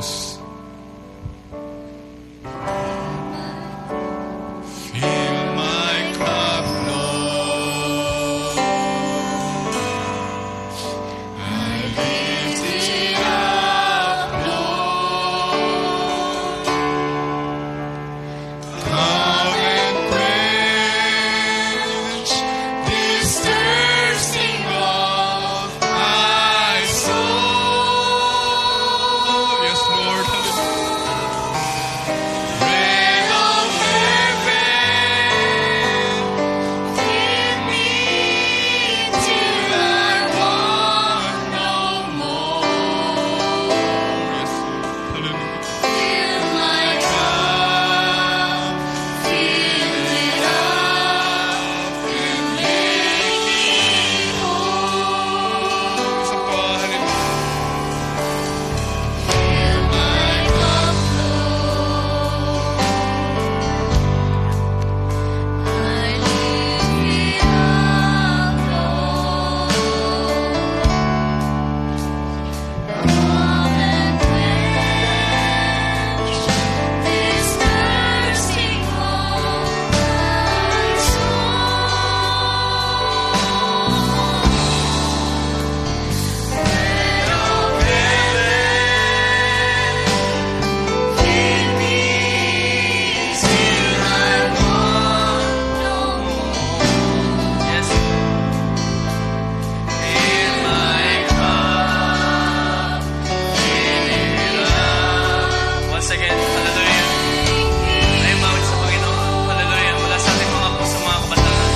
Diyos. Fill my cup, Lord. I lift it up, Lord. Come and quench this thirsting of my soul. Yes, Lord. Bread of heaven, feed me till I want no more. Yes, Lord. Hallelujah. Fill my cup, fill it up, and make me whole. Isa pa, hallelujah. Fill my cup, Lord. I lift it up, Lord. Come and quench this thirsting of my soul. Bread of heaven, feed me till I want no more. Yes. Fill my cup, fill it up. Once again, hallelujah. Ay umawit sa Panginoon. Hallelujah. Mula sa ating mga puso, mga kabataan.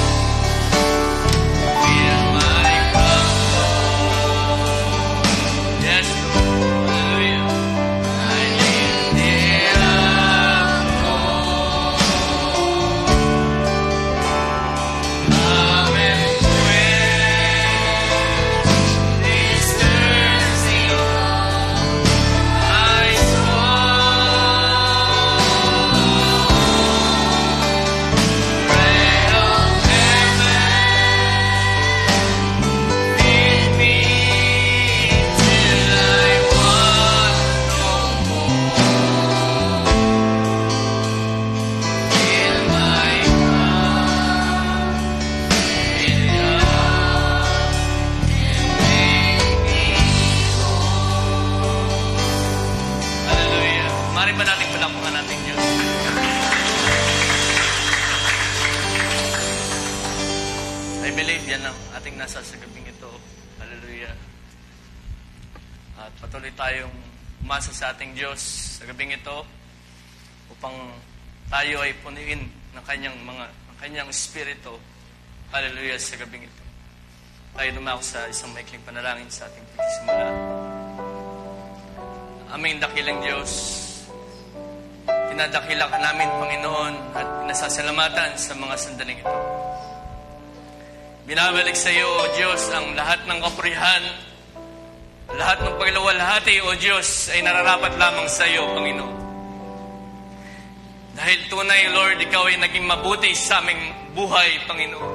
Fill my cup, Lord. Yes, Lord. Hallelujah. I lift it up, Lord. Come and quench this thirsting of my soul. Bread of heaven, feed me till I want no more. Fill my cup, fill it up, and make me whole. Hallelujah. Mari ba nating palakpakan natin Diyos? I believe yan ang ating nasa sa gabing ito. Hallelujah. At patuloy tayong umasa sa ating Diyos sa gabing ito upang tayo ay punuin ng kanyang espiritu. Hallelujah sa gabing ito. Tayo dumako sa isang maikling panalangin sa ating pagsisimula. Aming dakilang Diyos, tinadakila ka namin, Panginoon, at pinasasalamatan sa mga sandaling ito. Binabalik sa iyo, O Diyos, ang lahat ng kapurihan, lahat ng pagluwalhati, O Diyos, ay nararapat lamang sa iyo, Panginoon. Dahil tunay, Lord, Ikaw ay naging mabuti sa aming buhay, Panginoon.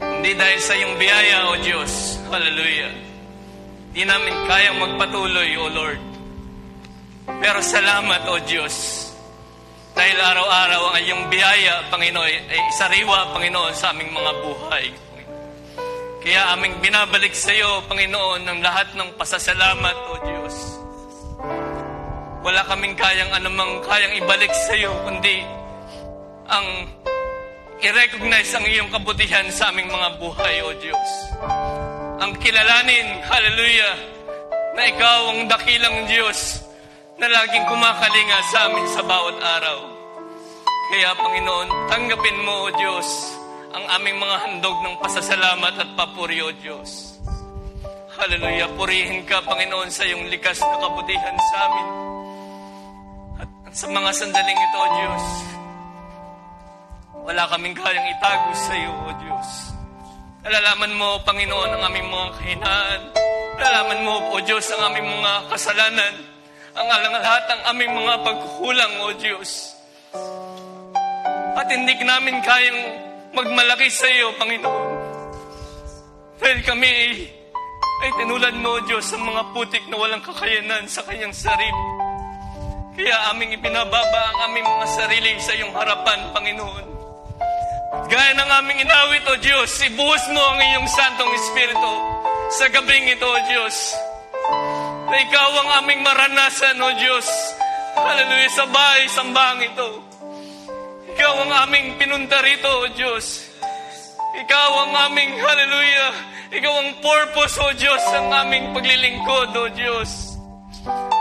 Hindi dahil sa iyong biyaya, O Diyos. Hallelujah. Di namin kayang magpatuloy, O Lord. Pero salamat, O Diyos. Dahil araw-araw ang iyong biyaya, Panginoon, ay isariwa, Panginoon, sa aming mga buhay. Kaya aming binabalik sa iyo, Panginoon, ng lahat ng pasasalamat, O Diyos. Wala kaming anumang kayang ibalik sa iyo, kundi ang i-recognize ang iyong kabutihan sa aming mga buhay, O Diyos. Ang kilalanin, hallelujah, na ikaw ang dakilang Diyos na laging kumakalinga sa amin sa bawat araw. Kaya, Panginoon, tanggapin mo, O Diyos, ang aming mga handog ng pasasalamat at papuri, O Diyos. Hallelujah, purihin ka, Panginoon, sa iyong likas na kabutihan sa amin. At sa mga sandaling ito, O Diyos, wala kaming kayang itago sa iyo, O Diyos. Nalalaman mo, Panginoon, ang aming mga kahinaan. Nalalaman mo, O Diyos, ang aming mga kasalanan. Ang lahat ng aming mga pagkukulang, O Diyos. At hindi namin kayang magmalaki sa iyo, Panginoon. Dahil kami ay tinulad mo, O Diyos, sa mga putik na walang kakayanan sa kanyang sarili. Kaya aming ibinababa ang aming mga sarili sa iyong harapan, Panginoon. Gaya ng aming inawit, O Diyos, ibuhos mo ang iyong Santong Espiritu sa gabing ito, O Diyos. Na ikaw ang aming maranasan, O Diyos. Hallelujah, sa bahay, sambahang ito. Ikaw ang aming pinunta rito, O Diyos. Ikaw ang aming, hallelujah, ikaw ang purpose, O Diyos, ng aming paglilingkod, O Diyos.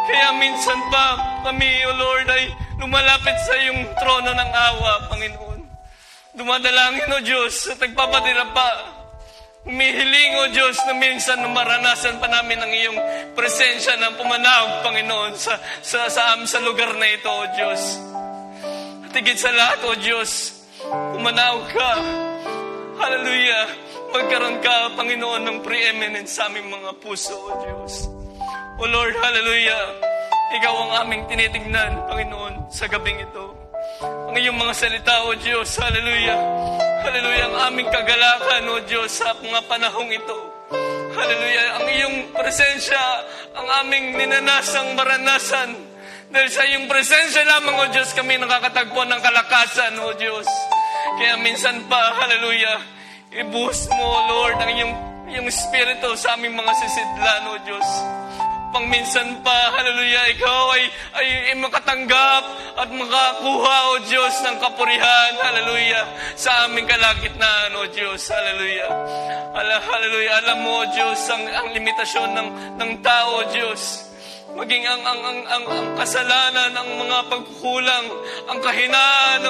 Kaya minsan pa kami, O Lord, ay lumalapit sa iyong trono ng awa, Panginoon. Dumadalangin, O Diyos, at nagpapatira pa. Humihiling, O Diyos, na minsan na maranasan pa namin ang iyong presensya na pumanahog, Panginoon, sa lugar na ito, O Diyos. At higit sa lahat, O Diyos, pumanahog ka. Hallelujah. Magkaroon ka, Panginoon, ng preeminence sa aming mga puso, O Diyos. O Lord, hallelujah. Ikaw ang aming tinitignan, Panginoon, sa gabing ito. Ang iyong mga salita, O Diyos, hallelujah. Hallelujah, ang aming kagalakan, O Diyos, sa mga panahong ito. Hallelujah, ang iyong presensya, ang aming ninanasang maranasan. Dahil sa iyong presensya lamang, O Diyos, kami nakakatagpo ng kalakasan, O Diyos. Kaya minsan pa, hallelujah, ibuhos mo, Lord, ang iyong Espiritu sa aming mga sisidlan, O Diyos. Pangminsan pa, hallelujah, ikaw ay makatanggap at makakuha, O Diyos, ng kapurihan, hallelujah, sa aming kalagitnaan, O Diyos, hallelujah. Hallelujah, alam mo, O Diyos, ang limitasyon ng tao, O Diyos. Maging ang kasalanan, ang mga pagkukulang, ang kahinaan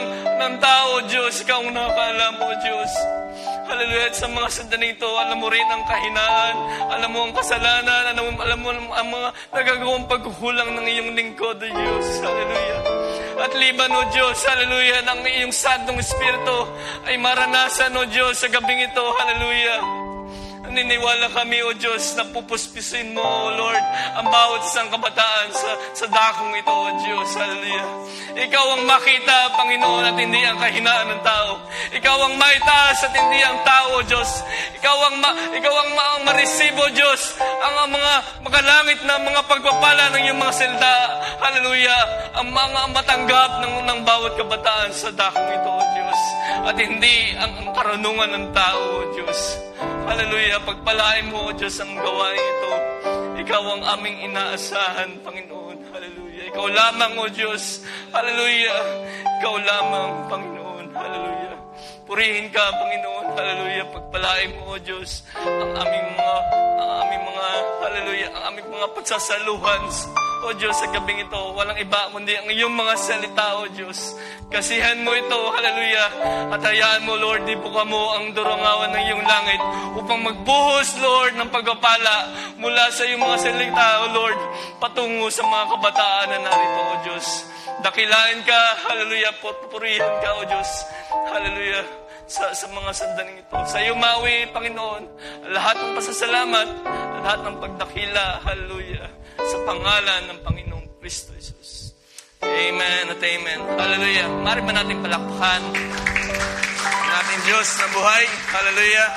ng tao, Diyos, ikaw ang nakakaalam, O Diyos. Hallelujah. At sa mga sandali ito, alam mo rin ang kahinaan, alam mo ang kasalanan, alam mo ang mga nagagawang pagkukulang ng iyong lingkod, O Diyos. Hallelujah. At liban, O Diyos, hallelujah, ng iyong Santong Espiritu ay maranasan, O Diyos, sa gabing ito, hallelujah. Naniniwala kami, O Diyos, na pupuspisin mo, O Lord, ang bawat isang kabataan sa dakong ito, O Diyos. Hallelujah. Ikaw ang makita, Panginoon, at hindi ang kahinaan ng tao. Ikaw ang maitaas at hindi ang tao, O Diyos. Ikaw ang maresibo, O Diyos, ang mga makalangit na mga pagpapala ng iyong mga salita. Hallelujah. Ang mga matanggap ng bawat kabataan sa dakong ito, O Diyos. At hindi ang karunungan ng tao, O Diyos. Hallelujah. Pagpalain mo, O Diyos, ang gawain ito. Ikaw ang aming inaasahan, Panginoon. Hallelujah. Ikaw lamang, O Diyos. Hallelujah. Ikaw lamang, Panginoon. Hallelujah. Purihin ka, Panginoon. Hallelujah. Pagpalain mo, O Diyos, ang aming mga, hallelujah, ang aming mga pagsasaluhan, O Diyos, sa gabing ito. Walang iba kundi ang iyong mga salita, O Diyos. Kasihan mo ito, hallelujah. At hayaan mo, Lord, di po ka mo ang durangawan ng iyong langit upang magbuhos, Lord, ng pagpapala mula sa iyong mga salita, O Lord, patungo sa mga kabataan na narito, O Diyos. Dakilain ka, hallelujah, purihan ka, O Diyos. Hallelujah. Sa mga sandaling ito. Sa iyo mawi, Panginoon, lahat ng pasasalamat, lahat ng pagdakila, hallelujah, sa pangalan ng Panginoong Kristo Jesus. Amen at amen. Hallelujah. Mari ba natin palakpakan ang ating Diyos na buhay? Hallelujah.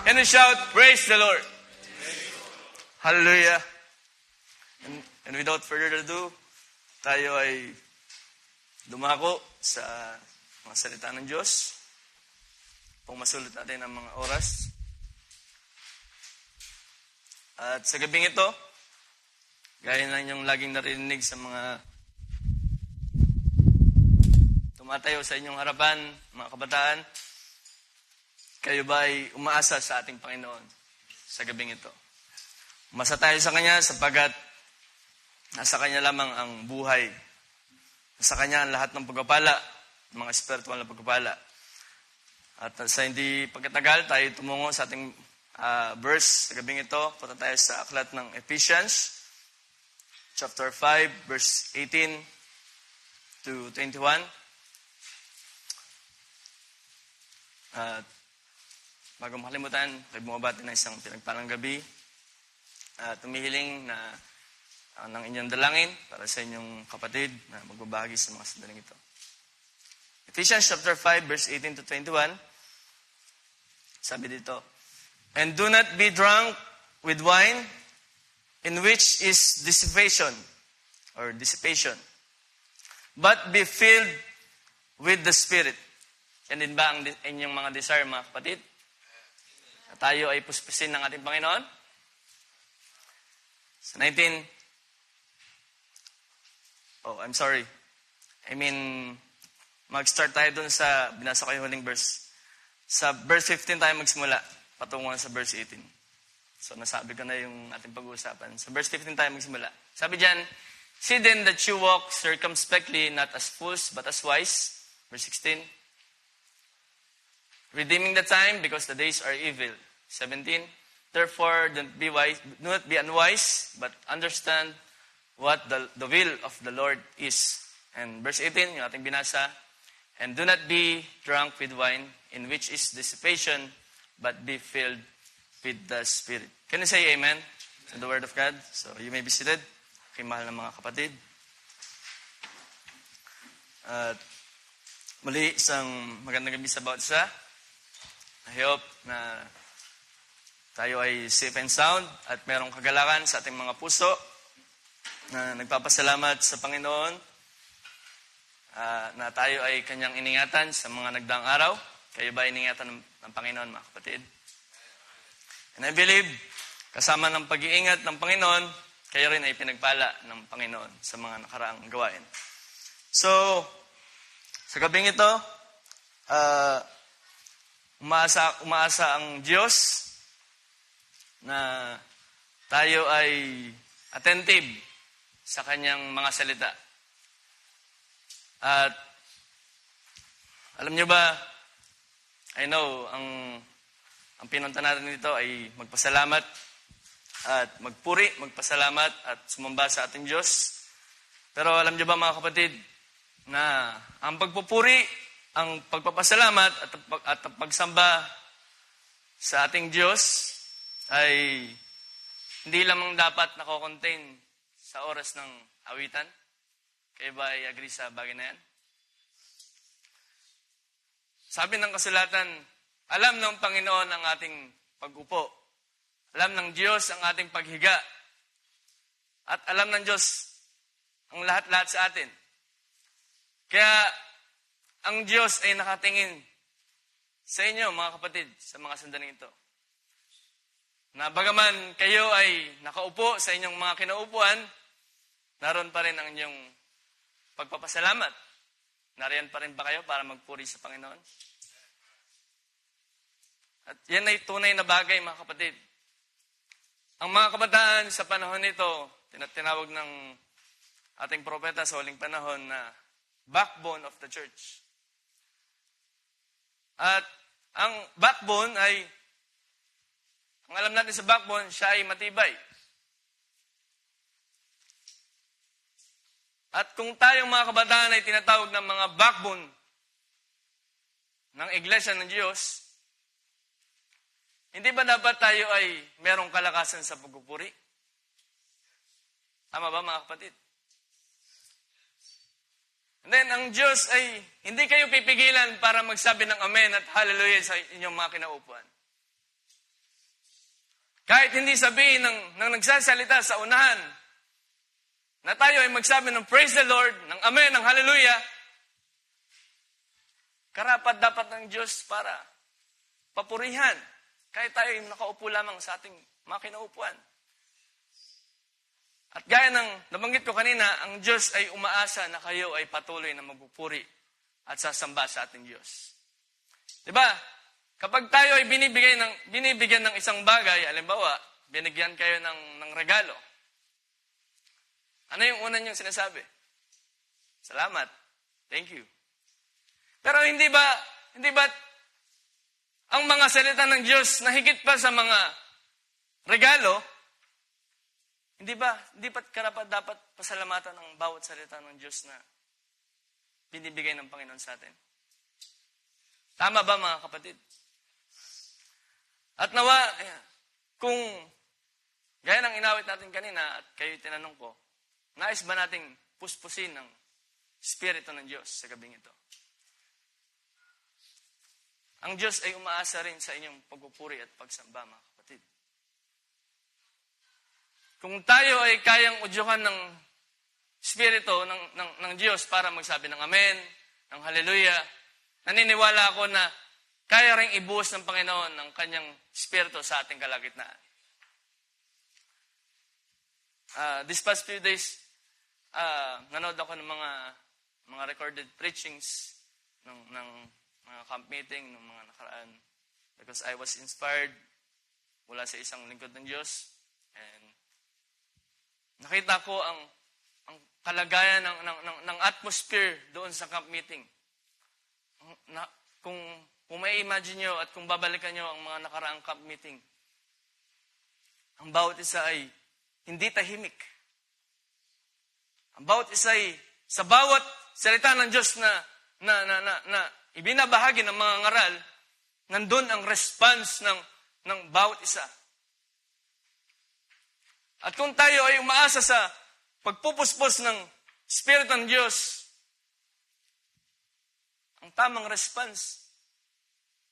And we shout, praise the Lord. Hallelujah. And without further ado, tayo ay dumako sa mga salita ng Diyos. Kung masulit natin ang mga oras. At sa gabing ito, gaya na inyong laging narinig sa mga tumatayo sa inyong harapan, mga kabataan, kayo ba ay umaasa sa ating Panginoon sa gabing ito? Umasa tayo sa Kanya sapagkat nasa Kanya lamang ang buhay. Nasa Kanya ang lahat ng pagpapala, mga spiritual na pagpapala. At sa hindi pagkatagal, tayo tumungo sa ating verse sa gabing ito. Punta tayo sa aklat ng Ephesians, chapter 5, verse 18 to 21. At bago makalimutan, tayo bumabati na isang pinagpalang gabi. At tumihiling na ng inyong dalangin para sa inyong kapatid na magbabahagi sa mga sandaling ito. Ephesians chapter 5, verse 18 to 21. Sabi dito, and do not be drunk with wine, in which is dissipation, but be filled with the Spirit. Yan din ba ang inyong mga desire, mga kapatid? Na tayo ay puspusin ng ating Panginoon? Sa 19, mag-start tayo dun sa, binasa ko yung huling verse. Sa verse 15 tayo magsimula, patungo sa verse 18. So, nasabi ko na yung ating pag-uusapan. Sa verse 15 tayo magsimula. Sabi dyan, see then that you walk circumspectly, not as fools, but as wise. Verse 16, redeeming the time, because the days are evil. 17, therefore, do not be unwise, but understand what the will of the Lord is. And verse 18, yung ating binasa, and do not be drunk with wine, in which is dissipation, but be filled with the Spirit. Can you say amen to the word of God? So, you may be seated. Okay, mahal na mga kapatid. At muli, isang magandang gabi sa bawat isa. I hope na tayo ay safe and sound at merong kagalakan sa ating mga puso na nagpapasalamat sa Panginoon na tayo ay kanyang iningatan sa mga nagdaang araw. Kayo ba iningatan ng Panginoon, mga kapatid? And I believe, kasama ng pag-iingat ng Panginoon, kayo rin ay pinagpala ng Panginoon sa mga nakaraang gawain. So, sa gabing ito, umaasa ang Diyos na tayo ay attentive sa kanyang mga salita. At alam nyo ba, I know, ang pinunta natin dito ay magpasalamat at magpuri, magpasalamat at sumamba sa ating Diyos. Pero alam nyo ba, mga kapatid, na ang pagpupuri, ang pagpapasalamat at ang pagsamba sa ating Diyos ay hindi lamang dapat nako-contain sa oras ng awitan. Kayo ba ay agree sa bagay na yan? Sabi ng kasulatan, alam ng Panginoon ang ating pag-upo. Alam ng Diyos ang ating paghiga. At alam ng Diyos ang lahat-lahat sa atin. Kaya ang Diyos ay nakatingin sa inyo, mga kapatid, sa mga sandaling ito. Na bagaman kayo ay nakaupo sa inyong mga kinaupuan, naroon pa rin ang inyong pagpapasalamat. Nariyan pa rin ba kayo para magpuri sa Panginoon? At yan ay tunay na bagay, mga kapatid. Ang mga kabataan sa panahon nito, tinawag ng ating propeta sa huling panahon na backbone of the church. At ang backbone ay, ang alam natin sa backbone, siya ay matibay. At kung tayong mga kabataan ay tinatawag ng mga backbone ng Iglesia ng Diyos, hindi ba dapat tayo ay merong kalakasan sa pagpupuri? Tama ba, mga kapatid? And then, ang Diyos ay hindi kayo pipigilan para magsabi ng amen at hallelujah sa inyong mga kinaupuan. Kahit hindi sabihin ng nagsasalita sa unahan na tayo ay magsabi ng praise the Lord, ng amen, ng hallelujah, karapat dapat ng Diyos para papurihan. Kahit tayo ay nakaupo lamang sa ating mga kinaupuan. At gaya ng nabanggit ko kanina, ang Diyos ay umaasa na kayo ay patuloy na magpupuri at sasamba sa ating Diyos. Diba? Kapag tayo ay binibigyan ng isang bagay, halimbawa, binigyan kayo ng regalo. Ano yung una niyong sinasabi? Salamat. Thank you. Pero hindi ba ang mga salita ng Diyos na higit pa sa mga regalo, hindi ba karapat dapat pasalamatan ang bawat salita ng Diyos na binibigay ng Panginoon sa atin? Tama ba, mga kapatid? At nawa, kung gaya ng inawit natin kanina at kayo tinanong ko, nais ba nating puspusin ng Espiritu ng Diyos sa gabing ito? Ang Diyos ay umaasa rin sa inyong pagpupuri at pagsamba, mga kapatid. kung tayo ay kayang udyuhan ng Espiritu ng Diyos para magsabi ng Amen, ng Hallelujah, naniniwala ako na kaya rin ibuhos ng Panginoon ng kanyang Espiritu sa ating kalagitnaan. This past few days, nanood ako ng mga recorded preachings ng mga camp meeting, ng mga nakaraan. Because I was inspired mula sa isang lingkod ng Diyos. And nakita ko ang kalagayan ng atmosphere doon sa camp meeting. Kung may imagine nyo at kung babalikan nyo ang mga nakaraang camp meeting, ang bawat isa ay hindi tahimik. Ang bawat isa ay sa bawat salita ng Diyos na ibinabahagi ng mga ngaral, nandun ang response ng bawat isa. At kung tayo ay umaasa sa pagpupuspos ng Espiritu ng Diyos, ang tamang response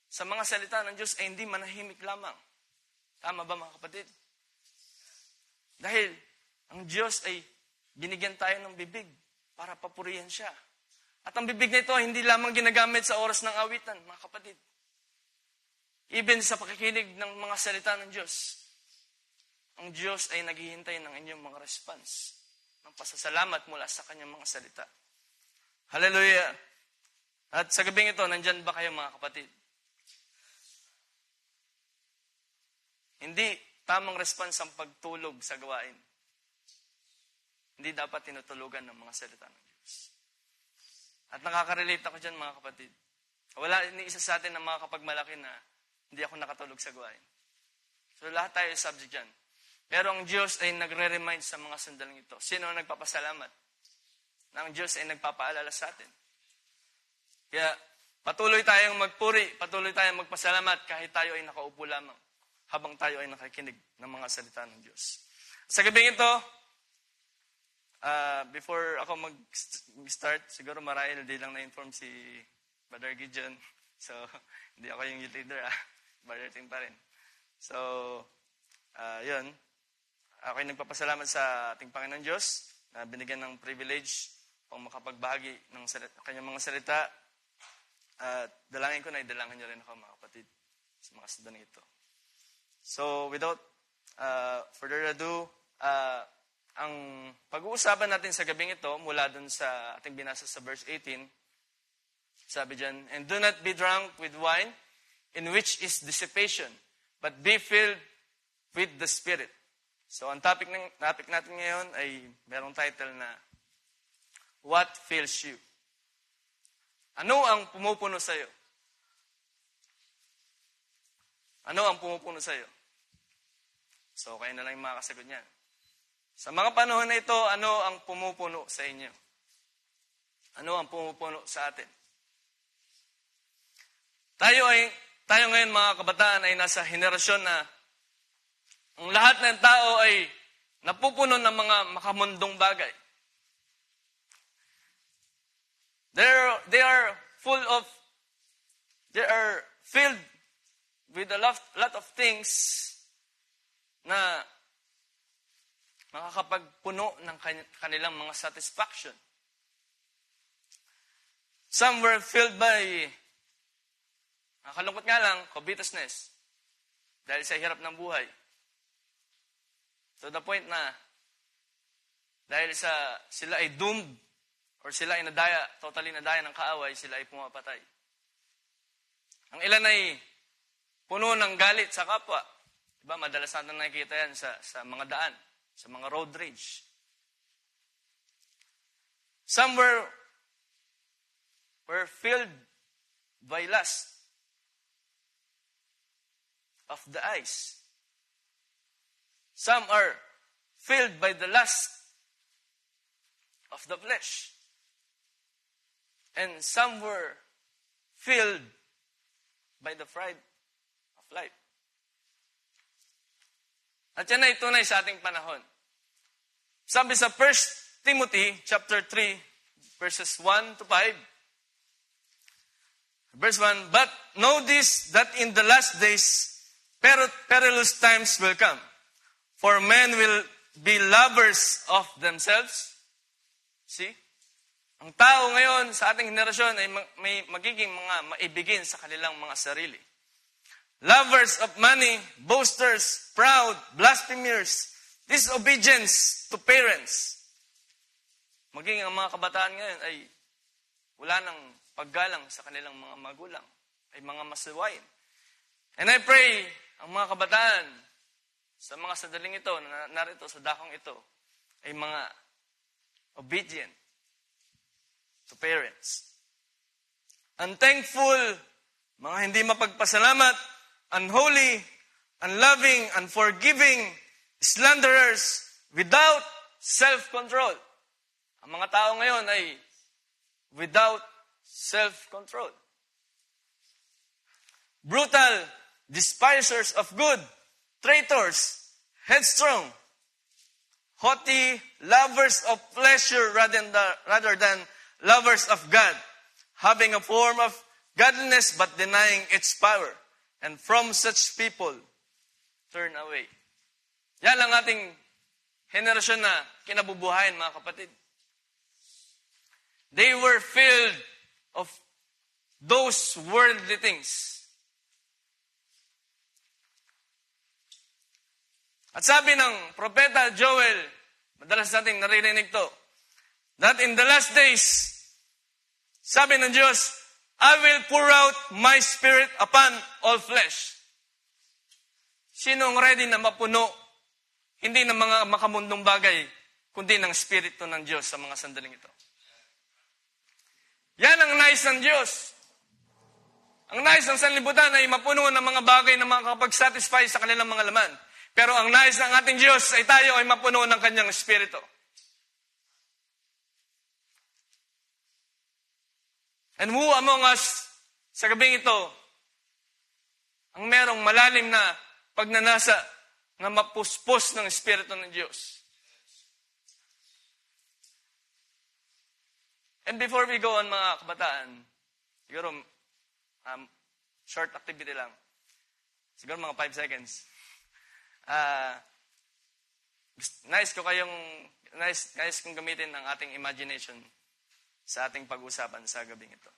sa mga salita ng Diyos ay hindi manahimik lamang. Tama ba mga kapatid? Dahil ang Diyos ay binigyan tayo ng bibig para papurihan siya. At ang bibig na ito ay hindi lamang ginagamit sa oras ng awitan, mga kapatid. Even sa pakikinig ng mga salita ng Diyos, ang Diyos ay naghihintay ng inyong mga response, ng pasasalamat mula sa kanyang mga salita. Hallelujah! At sa gabing ito, nandyan ba kayo mga kapatid? Hindi tamang response ang pagtulog sa gawain. Hindi dapat tinutulugan ng mga salita ng Diyos. At nakaka-relate ako dyan mga kapatid. Wala ni isa sa atin na makakapagmalaki na hindi ako nakatulog sa gawain. So lahat tayo subject dyan. Pero ang Diyos ay nagre-remind sa mga sandaling ito. Sino ang nagpapasalamat? Na ang Diyos ay nagpapaalala sa atin. Kaya patuloy tayong magpuri, patuloy tayong magpasalamat kahit tayo ay nakaupo lamang habang tayo ay nakikinig ng mga salita ng Diyos. Sa gabing ito, before ako mag-start, siguro marahil hindi lang na-inform si Brother Gideon. So, hindi ako yung youth leader, Brother Tim pa rin. So, yun. Ako'y nagpapasalamat sa ating Panginoon Diyos na binigyan ng privilege pang makapagbahagi ng kanyang mga salita. At dalangin ko na idalangin niyo rin ako mga kapatid sa mga sandaling ito. So, without further ado, ang pag-uusapan natin sa gabing ito mula dun sa ating binasa sa verse 18, sabi dyan, "And do not be drunk with wine, in which is dissipation, but be filled with the Spirit." So, ang topic natin ngayon ay merong title na, "What Fills You?" Ano ang pumupuno sa'yo? Ano ang pumupuno sa'yo? So, kayo na lang yung makakasagot niyan. Sa mga panahon na ito, ano ang pumupuno sa inyo? Ano ang pumupuno sa atin? Tayo ngayon mga kabataan ay nasa henerasyon na ang lahat ng tao ay napupuno ng mga makamundong bagay. They are filled with a lot of things na makakapagpuno ng kanilang mga satisfaction. Some were filled by, nakalungkot nga lang, covetousness. Dahil sa hirap ng buhay. To the point na, dahil sila ay doomed, or sila ay totally nadaya ng kaaway, sila ay pumapatay. Ang ilan ay puno ng galit sa kapwa. Diba, madalas natin nakikita yan sa mga daan, sa mga road rage. Some were filled by lust of the eyes. Some are filled by the lust of the flesh. And some were filled by the pride of life. At yan ay tunay sa ating panahon. Sabi sa 1 Timothy chapter 3, verses 1 to 5. Verse 1, "But know this, that in the last days perilous times will come. For men will be lovers of themselves. See? Ang tao ngayon sa ating henerasyon ay may magiging mga maibigin sa kanilang mga sarili. Lovers of money, boasters, proud, blasphemers, disobedience to parents. Maging ang mga kabataan ngayon ay wala nang paggalang sa kanilang mga magulang, ay mga masiwain. And I pray, ang mga kabataan, sa mga sandaling ito, na narito sa dakong ito, ay mga obedient to parents. Unthankful, mga hindi mapagpasalamat, unholy, unloving, unforgiving, slanderers, without self-control. Ang mga tao ngayon ay without self-control. Brutal, despisers of good, traitors, headstrong, haughty, lovers of pleasure rather than lovers of God, having a form of godliness but denying its power. And from such people, turn away. Yan ang ating henerasyon na kinabubuhayan, mga kapatid. They were filled of those worldly things. At sabi ng propeta Joel, madalas nating naririnig to, that in the last days, sabi ng Diyos, I will pour out my spirit upon all flesh. Sino ang ready na mapuno, hindi ng mga makamundong bagay, kundi ng spirito ng Diyos sa mga sandaling ito? Yan ang nais ng Diyos. Ang nais ng sanlibutan ay mapuno ng mga bagay na makakapag-satisfy sa kanilang mga laman. Pero ang nais ng ating Diyos ay tayo ay mapuno ng kanyang espiritu. And who among us, sa gabing ito, ang merong malalim na pagnanasa na mapuspos ng espiritu ng Diyos? And before we go on, mga kabataan, siguro short activity lang. Siguro mga 5 seconds. Nais kong gamitin ang ating imagination sa ating pag-usapan sa gabing ito.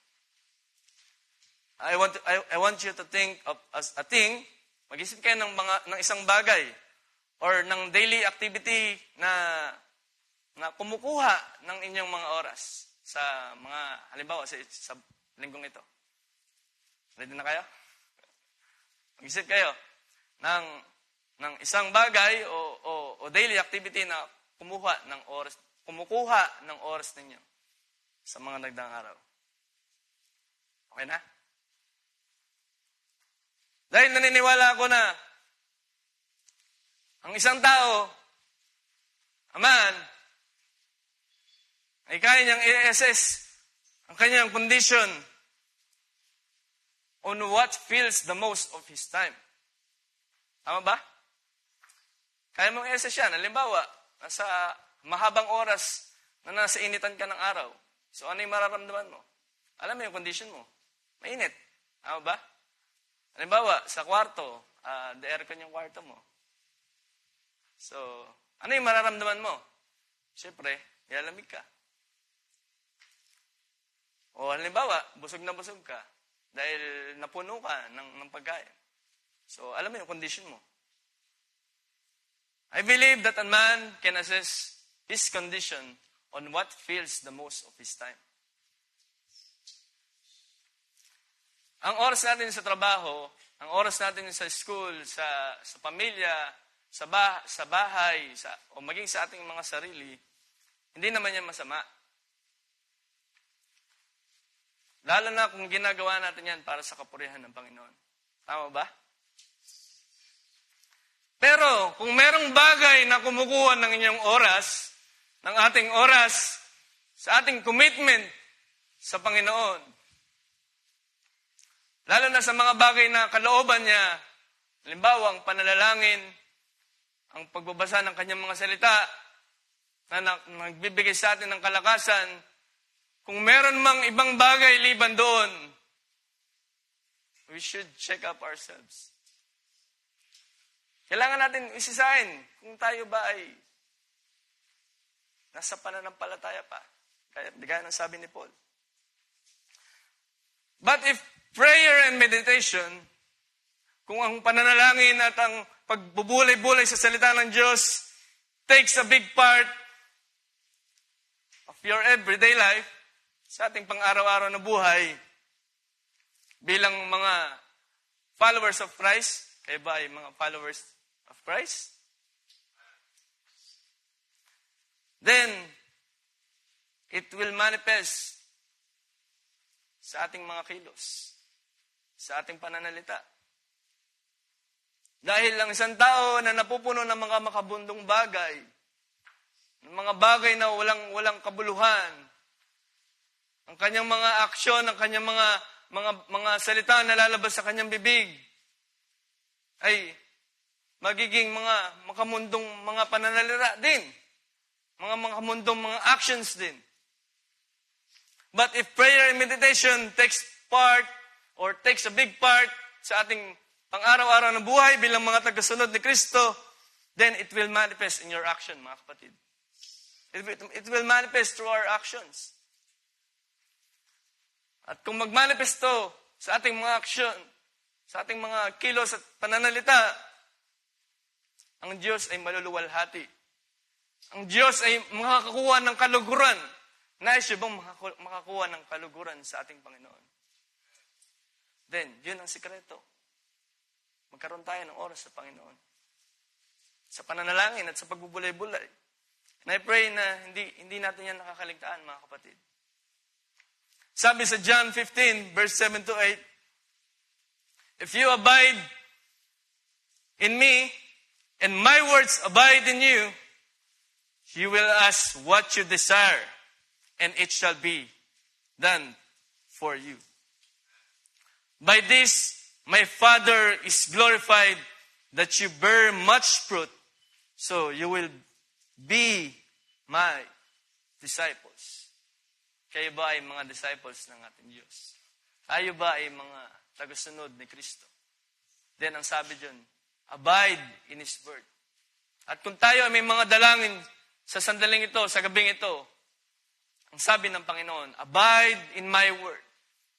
I want you to think of as a thing. Mag-isip kayo ng isang bagay or ng daily activity na kumukuha ng inyong mga oras sa mga, halimbawa, sa linggong ito. Ready na kayo? Mag-isip kayo ng isang bagay o daily activity na kumukuha ng oras ninyo sa mga nagdaang araw. Okay na? Dahil naniniwala ako na ang isang tao, aman, ay kaya niyang i-assess ang kanyang condition on what fills the most of his time. Tama ba? Kaya mong i-assess yan. Halimbawa, nasa mahabang oras na nasa initan ka ng araw. So, ano yung mararamdaman mo? Alam mo yung condition mo. Mainit. Tama ba? Halimbawa, sa kwarto, the aircon yung kwarto mo. So, ano yung mararamdaman mo? Siyempre, yalamig ka. O halimbawa, busog na busog ka dahil napuno ka ng pagkain. So, alam mo yung condition mo. I believe that a man can assess his condition on what fills the most of his time. Ang oras natin sa trabaho, ang oras natin sa school, sa pamilya, sa bahay, o maging sa ating mga sarili, hindi naman yan masama. Lalo na kung ginagawa natin yan para sa kapurihan ng Panginoon. Tama ba? Pero, kung merong bagay na kumukuha ng inyong oras, ng ating oras, sa ating commitment sa Panginoon, lalo na sa mga bagay na kalooban niya, halimbawa, ang pananalangin, ang pagbabasa ng kanyang mga salita, na nagbibigay sa atin ng kalakasan, kung meron mang ibang bagay liban doon, we should check up ourselves. Kailangan natin isisahin kung tayo ba ay nasa pananampalataya pa. Kaya ng sabi ni Paul. But if prayer and meditation, kung ang pananalangin at ang pagbubulay-bulay sa salita ng Diyos takes a big part of your everyday life, sa ating pang-araw-araw na buhay, bilang mga followers of Christ, kayo ba ay mga followers of Christ? Then, it will manifest sa ating mga kilos, sa ating pananalita. Dahil ang isang tao na napupuno ng mga makabundong bagay, ng mga bagay na walang kabuluhan, ang kanyang mga aksyon, ang kanyang mga salita na lalabas sa kanyang bibig, ay magiging mga makamundong mga pananalita din. Mga makamundong mga actions din. But if prayer and meditation takes part or takes a big part sa ating pang-araw-araw na buhay bilang mga tagasunod ni Kristo, then it will manifest in your action, mga kapatid. It will manifest through our actions. At kung magmanifesto sa ating mga aksyon, sa ating mga kilos at pananalita, ang Diyos ay maluluwalhati. Ang Diyos ay makakakuha ng kaluguran. Nais siya bang makakuha ng kaluguran sa ating Panginoon? Then, yun ang sikreto. Magkaroon tayo ng oras sa Panginoon. Sa pananalangin at sa pagbubulay-bulay. And I pray na hindi natin yan nakakaligtaan, mga kapatid. Sabi sa John 15, verse 7 to 8, if you abide in me, and my words abide in you, you will ask what you desire, and it shall be done for you. By this, my Father is glorified, that you bear much fruit, so you will be my disciples. Kayo ba ay mga disciples ng ating Diyos? Tayo ba ay mga tagasunod ni Kristo? Then ang sabi dyan, abide in His Word. At kung tayo ay may mga dalangin sa sandaling ito, sa gabing ito, ang sabi ng Panginoon, abide in my Word.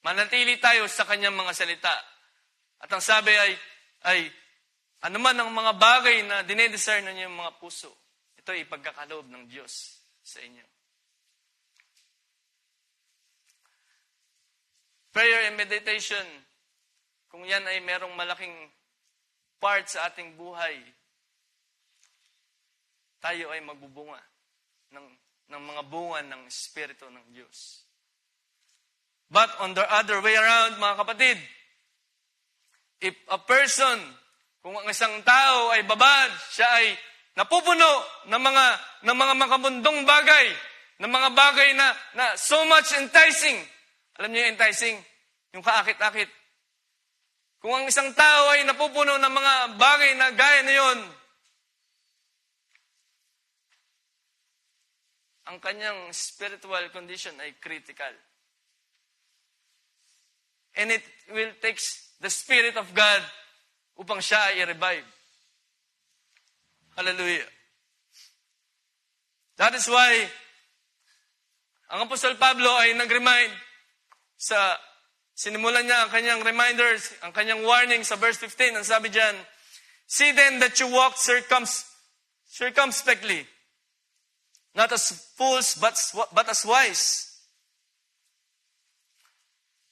Manatili tayo sa Kanyang mga salita. At ang sabi ay anuman ang mga bagay na dinedesire na niyo mga puso, ito ay ipagkakaloob ng Diyos sa inyo. Prayer and meditation, kung yan ay merong malaking part sa ating buhay, tayo ay magbubunga ng mga bunga ng Espiritu ng Diyos. But on the other way around, mga kapatid, if a person, kung ang isang tao ay babad, siya ay napupuno ng mga makabundong bagay, ng mga bagay na so much enticing. Alam niyo yung enticing? Yung kaakit-akit. Kung ang isang tao ay napupuno ng mga bagay na gaya na yun, ang kanyang spiritual condition ay critical. And it will take the Spirit of God upang siya ay i-revive. Hallelujah. That is why ang Apostol Pablo ay nag-remind sinimulan niya ang kanyang reminders, ang kanyang warning sa verse 15. Ang sabi diyan, see then that you walk circumspectly, not as fools, but as wise.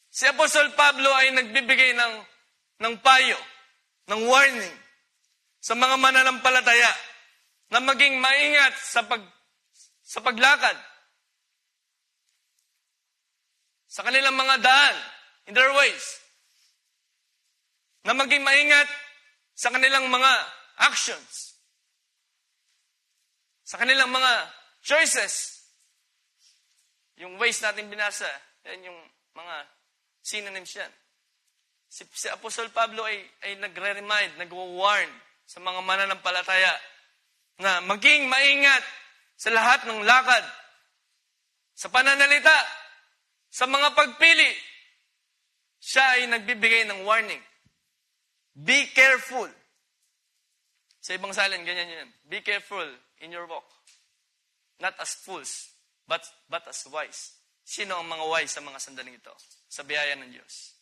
Si Apostol Pablo ay nagbibigay ng payo, ng warning sa mga mananampalataya na maging maingat sa paglakad, sa kanilang mga daan, in their ways, na maging maingat sa kanilang mga actions, sa kanilang mga choices. Yung ways natin binasa, yan yung mga synonyms yan. Si Apostol Pablo ay nagre-remind, nagwa-warn sa mga mananampalataya na maging maingat sa lahat ng lakad, sa pananalita, sa mga pagpili. Siya ay nagbibigay ng warning. Be careful. Sa ibang salin, ganyan yun. Be careful in your walk. not as fools, but as wise. Sino ang mga wise sa mga sandaling ito? Sa biyaya ng Diyos.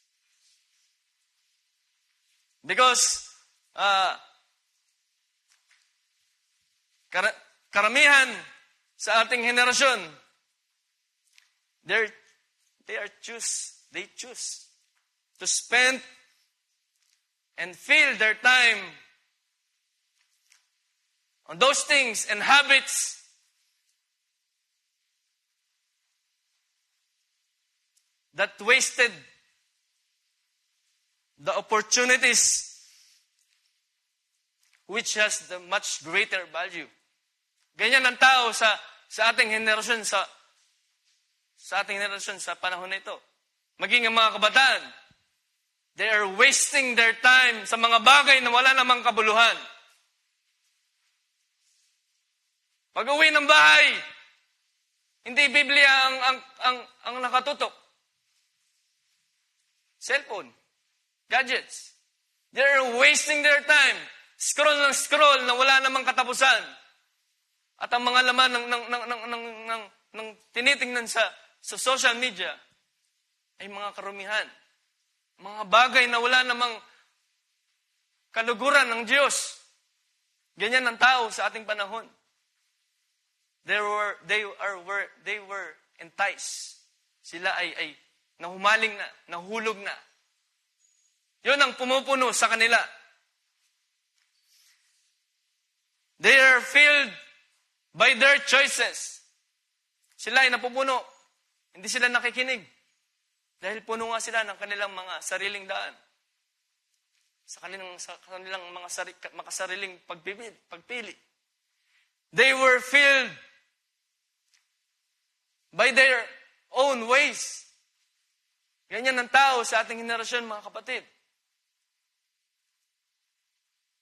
Because, karamihan sa ating henerasyon, they choose to spend and fill their time on those things and habits that wasted the opportunities which has the much greater value. Ganyan ang tao sa ating henerasyon sa ating henerasyon sa panahon na ito. Maging ang mga kabataan, they are wasting their time sa mga bagay na wala namang kabuluhan. Pag-uwi ng bahay, hindi Biblia ang nakatutok. Cellphone, gadgets. They are wasting their time. Scroll ng scroll na wala namang katapusan. At ang mga laman ng tinitingnan sa social media ay mga karumihan. Mga bagay na wala namang kaluguran ng Diyos. Ganyan ang tao sa ating panahon. They were enticed. Sila ay nahumaling na, nahulog na. Yun ang pumupuno sa kanila. They are filled by their choices. Sila ay napupuno. Hindi sila nakikinig. Dahil puno nga sila ng kanilang mga sariling daan. Sa kanilang mga makasariling pagpili. They were filled by their own ways. Ganyan ang tao sa ating henerasyon, mga kapatid.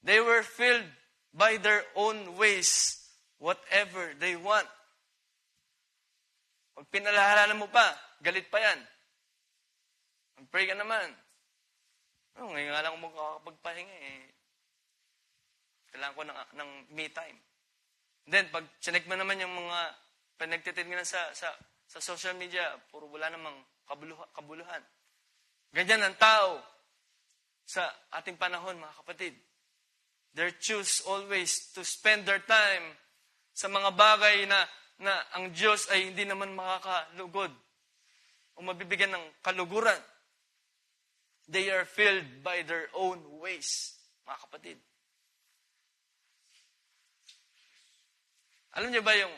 They were filled by their own ways, whatever they want. Pag pinalahalanan mo pa, galit pa yan. Mag-pray ka naman. Ngayon nga lang ako makakapagpahinga eh. Kailangan ko ng me time. Then, pag chinek mo naman yung mga pinagtitignan sa social media, puro wala namang kabuluhan. Ganyan ang tao sa ating panahon, mga kapatid. They choose always to spend their time sa mga bagay na ang Diyos ay hindi naman makakalugod o mabibigyan ng kaluguran. They are filled by their own ways, mga kapatid. Alam niyo ba yung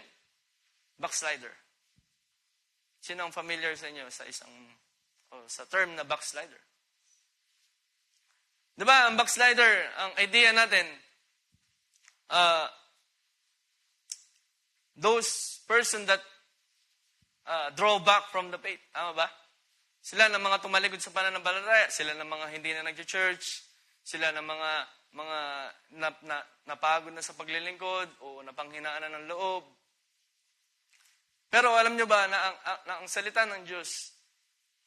backslider? Sino ang familiar sa inyo sa term na backslider? Diba, ang backslider, ang idea natin, those person that draw back from the faith. Tama ba? Sila ng mga tumalikod sa pananampalataya, sila ng mga hindi na nag-church, sila ng mga napagod na sa paglilingkod o napanghinaan na ng loob. Pero alam nyo ba na ang salita ng Diyos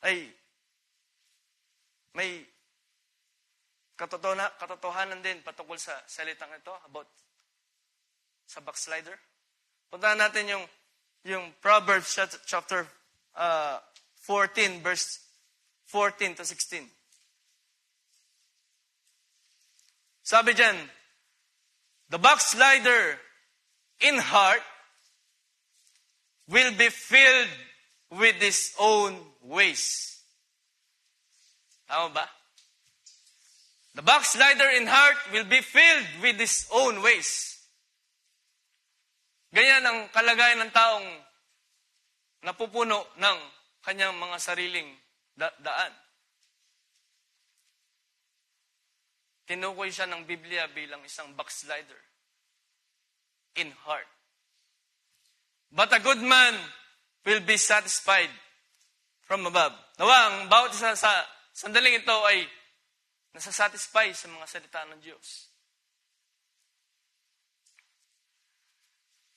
ay may katotohanan din patungkol sa salitang ito about sa backslider? Puntahan natin yung Proverbs chapter 14 verse 14 to 16. Sabi dyan, the backslider in heart will be filled with his own ways. Tama ba? The backslider in heart will be filled with his own ways. Ganyan ang kalagayan ng taong napupuno ng kanyang mga sariling daan. Tinukoy siya ng Biblia bilang isang backslider in heart. But a good man will be satisfied from above. Nawa, ang bawat isa sa sandaling ito ay nasasatisfy sa mga salita ng Diyos.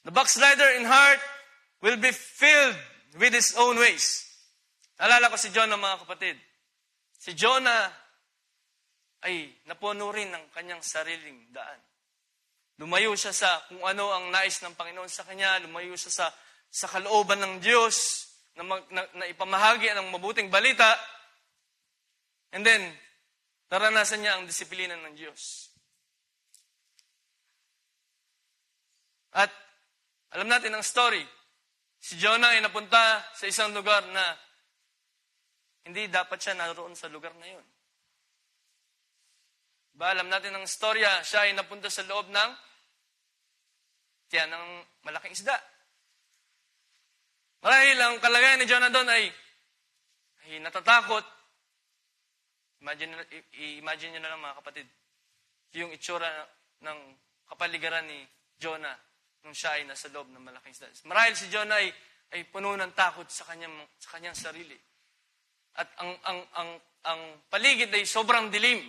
The backslider in heart will be filled with his own ways. Alala ko si Jonah, mga kapatid. Si Jonah ay napuno rin ng kanyang sariling daan. Lumayo siya sa kung ano ang nais ng Panginoon sa kanya. Lumayo siya sa kalooban ng Diyos na ipamahagi ng mabuting balita. And then, naranasan niya ang disiplina ng Diyos. At alam natin ang story. Si Jonah ay napunta sa isang lugar na hindi dapat siya naroon sa lugar na yun. Alam natin ang storya, siya ay napunta sa loob ng tiyan ng malaking isda. Marahil ang kalagayan ni Jonah doon ay natatakot. Imagine nyo na lang mga kapatid, yung itsura ng kapaligiran ni Jonah nung siya ay nasa loob ng malaking isda. Marahil si Jonah ay puno ng takot sa kanyang sarili. At ang paligid ay sobrang dilim.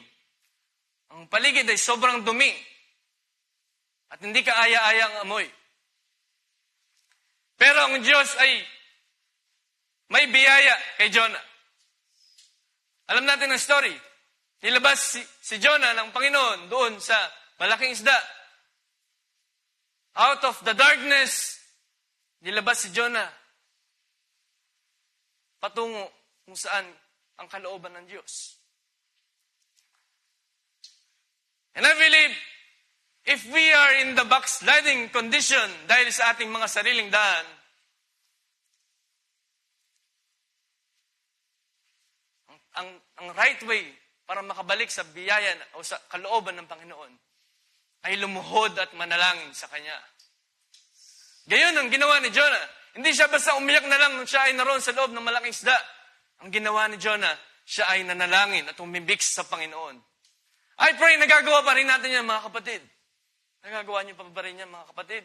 Ang paligid ay sobrang dumi. At hindi kaaya-aya ang amoy. Pero ang Diyos ay may biyaya kay Jonah. Alam natin ang story. Nilabas si Jonah ng Panginoon doon sa malaking isda. Out of the darkness, nilabas si Jonah patungo kung saan ang kalooban ng Diyos. And I believe, if we are in the backsliding condition dahil sa ating mga sariling daan, ang right way para makabalik sa biyaya o sa kalooban ng Panginoon ay lumuhod at manalangin sa Kanya. Gayon ang ginawa ni Jonah. Hindi siya basta umiyak na lang nung siya ay naroon sa loob ng malaking isda. Ang ginawa ni Jonah, siya ay nanalangin at umibig sa Panginoon. I pray, nagagawa pa rin natin yan, mga kapatid. Nagagawa niyo pa rin yan, mga kapatid,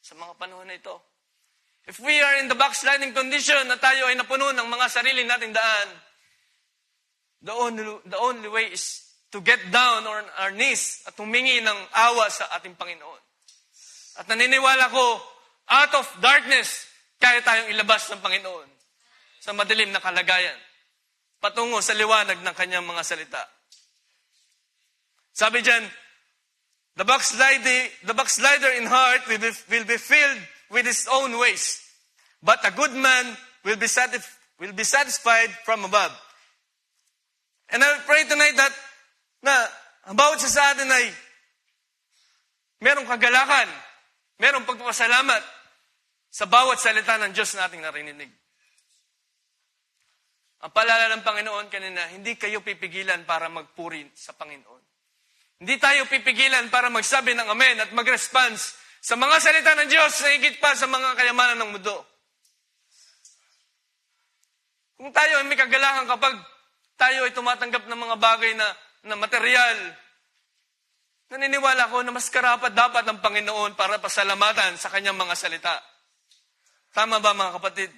sa mga panahon na ito. If we are in the backsliding condition na tayo ay napuno ng mga sarili nating daan, the only way is to get down on our knees at humingi ng awa sa ating Panginoon. At naniniwala ko, out of darkness, kaya tayong ilabas ng Panginoon sa madilim na kalagayan, patungo sa liwanag ng Kanyang mga salita. Sabi dyan, the backslider in heart will be filled with his own ways, but a good man will be satisfied from above. And I pray tonight that ang bawat sa atin ay merong kagalakan, merong pagpapasalamat sa bawat salita ng Diyos na ating narinig. Ang paalala ng Panginoon kanina, hindi kayo pipigilan para magpuri sa Panginoon. Hindi tayo pipigilan para magsabi ng amen at mag-response sa mga salita ng Diyos na higit pa sa mga kayamanan ng mundo. Kung tayo ay may kagalakan kapag tayo ay tumatanggap ng mga bagay na material, naniniwala ko na mas karapat dapat ng Panginoon para pasalamatan sa Kanyang mga salita. Tama ba, mga kapatid?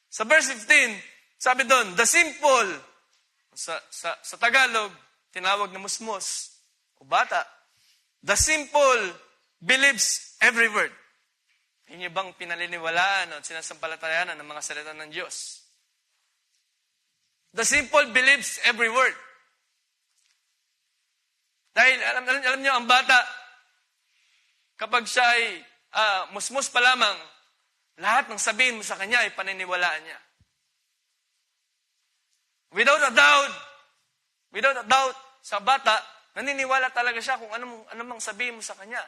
Sa verse 15, sabi doon, the simple, sa Tagalog, tinawag na musmos o bata. The simple believes every word. Hindi bang pinaliniwalaan o sinasampalatayanan ng mga salita ng Diyos? The simple believes every word. Dahil alam niyo, ang bata, kapag siya ay musmos pa lamang, lahat ng sabihin mo sa kanya ay paniniwalaan niya. Without a doubt, sa bata, naniniwala talaga siya kung ano mang sabihin mo sa kanya.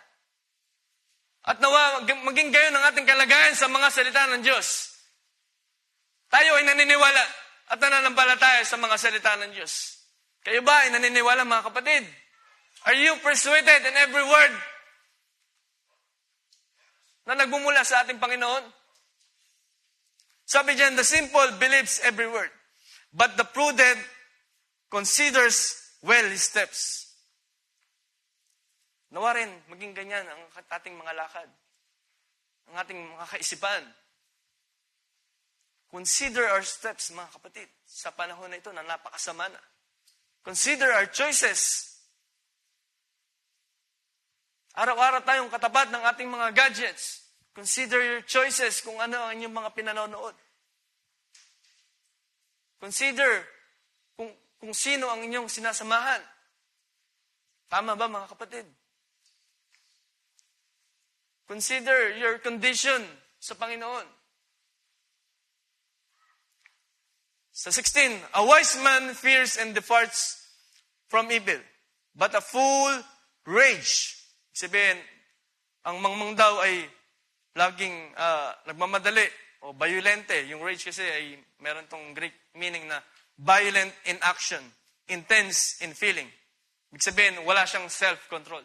At nawa, maging gayon ang ating kalagayan sa mga salita ng Diyos. Tayo ay naniniwala at nananampalataya sa mga salita ng Diyos. Kayo ba ay naniniwala, mga kapatid? Are you persuaded in every word na nagmumula sa ating Panginoon? Sabi diyan, the simple believes every word, but the prudent considers well his steps. Nawa rin, maging ganyan ang ating mga lakad, ang ating mga kaisipan. Consider our steps, mga kapatid, sa panahon na ito na napakasama na. Consider our choices. Araw-araw tayong katapat ng ating mga gadgets. Consider your choices kung ano ang inyong mga pinanonood. Consider kung sino ang inyong sinasamahan. Tama ba, mga kapatid? Consider your condition sa Panginoon. Sa 16, a wise man fears and departs from evil, but a fool rage. Sabihin, ang mangmang daw ay laging nagmamadali o violente. Yung rage kasi ay meron tong Greek meaning na violent in action, intense in feeling. Ibig sabihin, wala siyang self-control.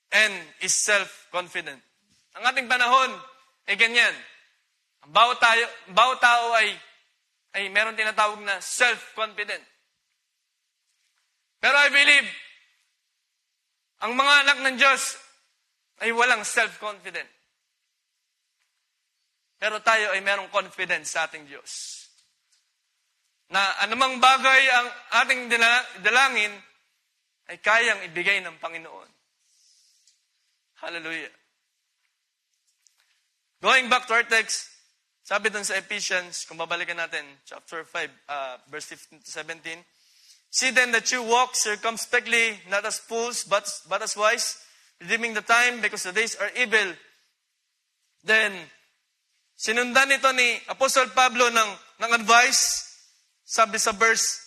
And is self-confident. Ang ating panahon ay ganyan. Ang bawat tao ay meron tinatawag na self-confident. Pero I believe, ang mga anak ng Diyos ay walang self-confident. Pero tayo ay merong confidence sa ating Diyos. Na anumang bagay ang ating dalangin ay kayang ibigay ng Panginoon. Hallelujah. Going back to our text, sabi dun sa Ephesians, kung babalikan natin, chapter 5, verse 15 to 17, see then that you walk circumspectly, not as fools, but as wise, redeeming the time because the days are evil. Then, sinundan ito ni Apostle Pablo ng advice. Sabi sa verse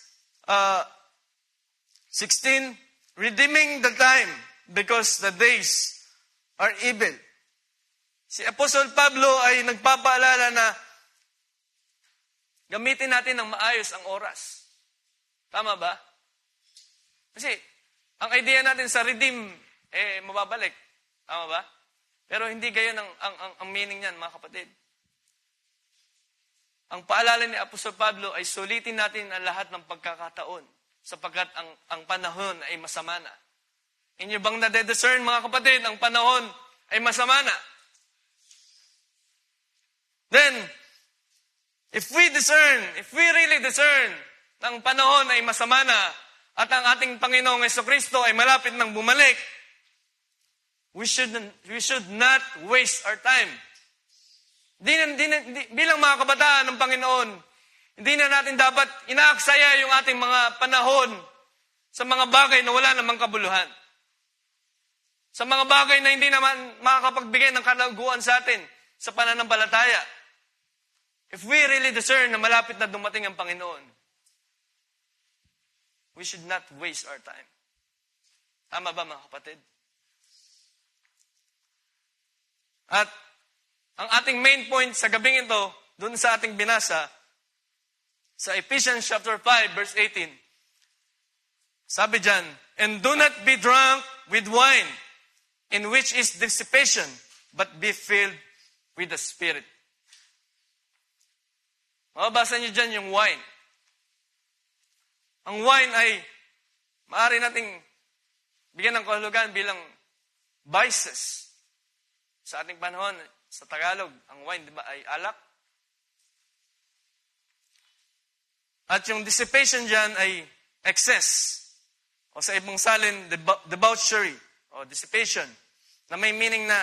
16, redeeming the time because the days are evil. Si Apostle Pablo ay nagpapaalala na gamitin natin ng maayos ang oras. Tama ba? Kasi ang idea natin sa redeem, mababalik. Tama ba? Pero hindi gayon ang meaning niyan, mga kapatid. Ang paalala ni Apostol Pablo ay sulitin natin ang lahat ng pagkakataon sapagkat ang panahon ay masama na. Inyo bang nade-discern, mga kapatid, ang panahon ay masama na? Then, if we really discern na ang panahon ay masama na at ang ating Panginoong Jesucristo ay malapit nang bumalik, we should not waste our time. Bilang mga kabataan ng Panginoon, hindi na natin dapat inaaksaya yung ating mga panahon sa mga bagay na wala namang kabuluhan. Sa mga bagay na hindi naman makakapagbigay ng kalaguan sa atin sa pananampalataya. If we really discern na malapit na dumating ang Panginoon, we should not waste our time. Tama ba, mga kapatid? At ang ating main point sa gabing ito, dun sa ating binasa, sa Ephesians chapter 5, verse 18, sabi dyan, and do not be drunk with wine, in which is dissipation, but be filled with the Spirit. Mababasa niyo dyan yung wine. Ang wine ay maaari nating bigyan ng kahulugan bilang vices. Sa ating panahon, sa Tagalog, ang wine, di ba, ay alak. At yung dissipation dyan ay excess. O sa ibang salin, debauchery o dissipation. Na may meaning na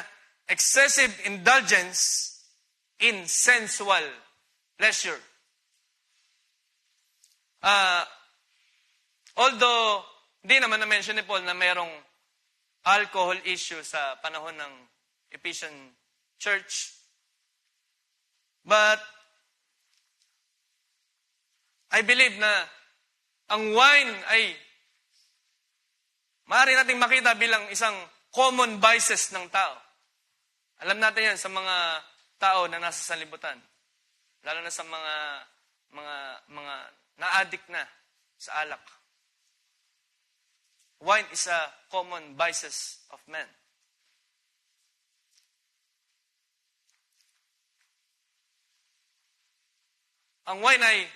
excessive indulgence in sensual pleasure. Although, hindi naman na-mention ni Paul na mayroong alcohol issue sa panahon ng Ephesian church. But, I believe na ang wine ay maaari nating makita bilang isang common vices ng tao. Alam natin yan sa mga tao na nasa sanlibutan. Lalo na sa mga na-addict na sa alak. Wine is a common vices of men. Ang wine ay,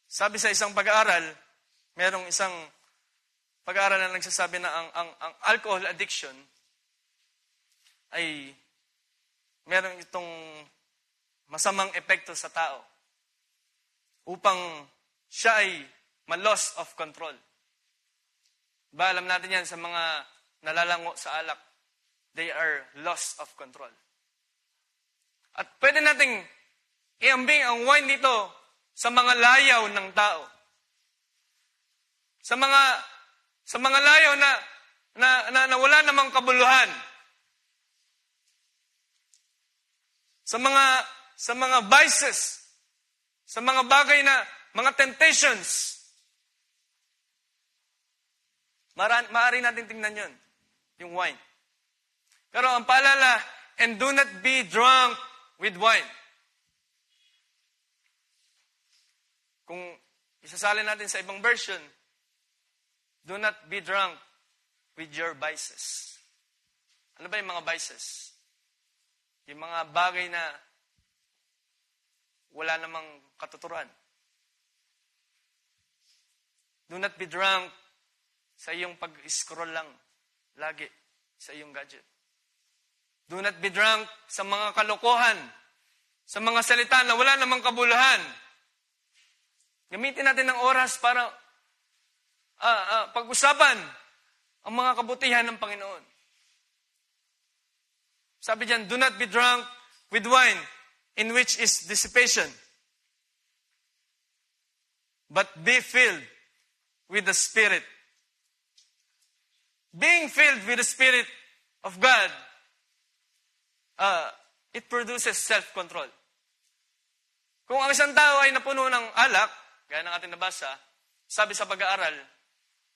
sabi sa isang pag-aaral, merong isang pag-aaral na nagsasabi na ang alcohol addiction ay merong itong masamang epekto sa tao upang siya ay ma-loss of control. Diba, alam natin yan sa mga nalalango sa alak. They are loss of control. At pwede nating iambing ang wine dito sa mga layaw ng tao. Sa mga layaw na na wala namang kabuluhan. Sa mga vices, sa mga bagay na, mga temptations. Maaari natin tingnan yun, yung wine. Pero ang paalala, and do not be drunk with wine. Kung isasalin natin sa ibang version, do not be drunk with your vices. Ano ba yung mga vices? Yung mga bagay na wala namang katuturan. Do not be drunk sa iyong pag-scroll lang lagi sa iyong gadget. Do not be drunk sa mga kalokohan, sa mga salita na wala namang kabuluhan. Gamitin natin ng oras para pag-usapan ang mga kabutihan ng Panginoon. Sabi diyan, do not be drunk with wine, in which is dissipation, but be filled with the Spirit. Being filled with the Spirit of God, it produces self-control. Kung ang isang tao ay napuno ng alak, gaya ng ating nabasa, sabi sa pag-aaral,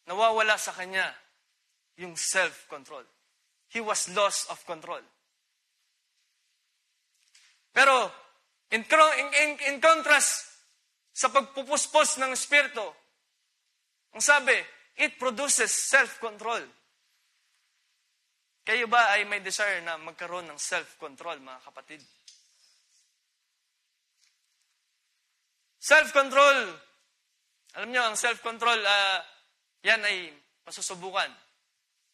nawawala sa kanya yung self-control. He was lost of control. Pero, in contrast sa pagpupuspos ng Espiritu, ang sabi, it produces self-control. Kayo ba ay may desire na magkaroon ng self-control, mga kapatid? Self-control. Alam nyo, ang self-control, yan ay pasusubukan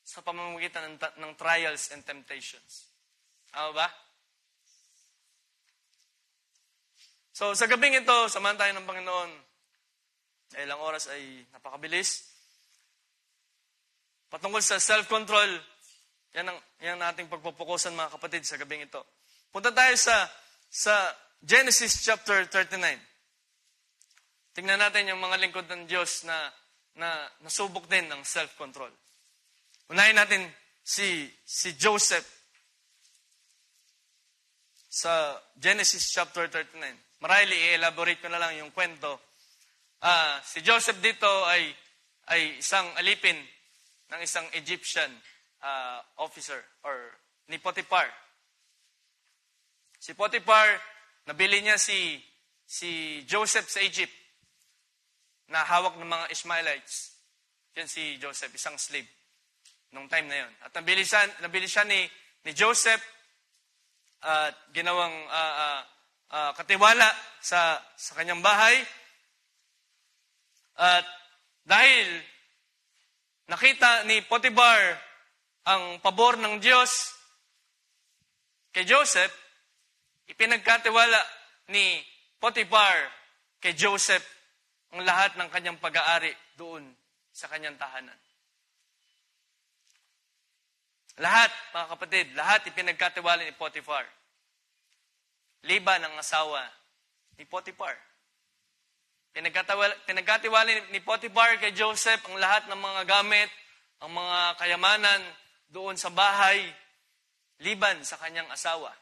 sa pamamagitan ng trials and temptations. Tama ba? So, sa gabing ito, samahan tayo ng Panginoon. Ilang oras ay napakabilis. Patungkol sa self-control, yan ating pagpupukusan, mga kapatid, sa gabing ito. Punta tayo sa Genesis chapter 39. Tingnan natin yung mga lingkod ng Diyos na nasubok din ng self-control. Unahin natin si Joseph sa Genesis chapter 39. Marahil i-elaborate ko na lang yung kwento. Si Joseph dito ay isang alipin ng isang Egyptian officer or ni Potiphar. Si Potiphar, nabili niya si Joseph sa Egypt na hawak ng mga Ishmaelites. Yan si Joseph, isang slave nung time na yon. At nabili siya ni Joseph at ginawang katiwala sa kanyang bahay. At dahil nakita ni Potiphar ang pabor ng Diyos kay Joseph, ipinagkatiwala ni Potiphar kay Joseph ang lahat ng kanyang pag-aari doon sa kanyang tahanan. Lahat, mga kapatid, lahat ipinagkatiwala ni Potiphar. Liban ang asawa ni Potiphar. Pinagkatiwala ni Potiphar kay Joseph ang lahat ng mga gamit, ang mga kayamanan doon sa bahay, liban sa kanyang asawa.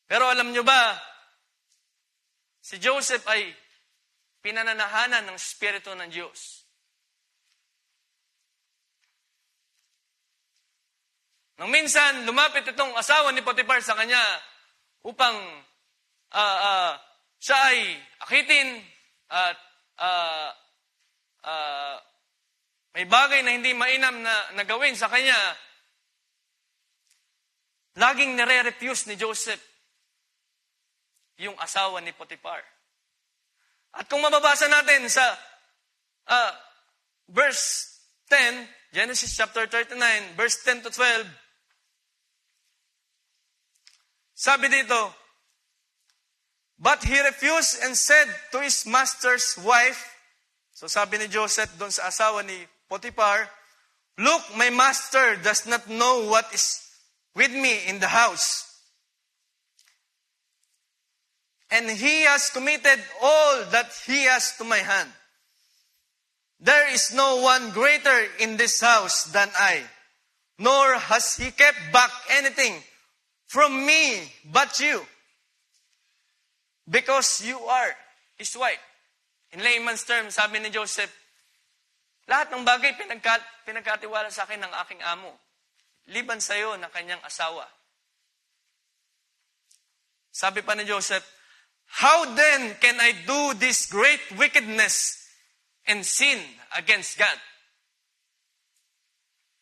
Pero alam nyo ba, si Joseph ay pinananahanan ng Espiritu ng Diyos. Nang minsan, lumapit itong asawa ni Potiphar sa kanya upang siya ay akitin at may bagay na hindi mainam na gawin sa kanya, laging nire-refuse ni Joseph yung asawa ni Potiphar. At kung mababasa natin sa verse 10, Genesis chapter 39, verse 10 to 12, sabi dito, but he refused and said to his master's wife, so sabi ni Joseph doon sa asawa ni Potiphar, look, my master does not know what is with me in the house. And he has committed all that he has to my hand. There is no one greater in this house than I, nor has he kept back anything from me but you, because you are his wife. In layman's terms, sabi ni Joseph, lahat ng bagay pinagkatiwala sa akin ng aking amo, liban sa iyo ng kanyang asawa. Sabi pa ni Joseph, how then can I do this great wickedness and sin against God?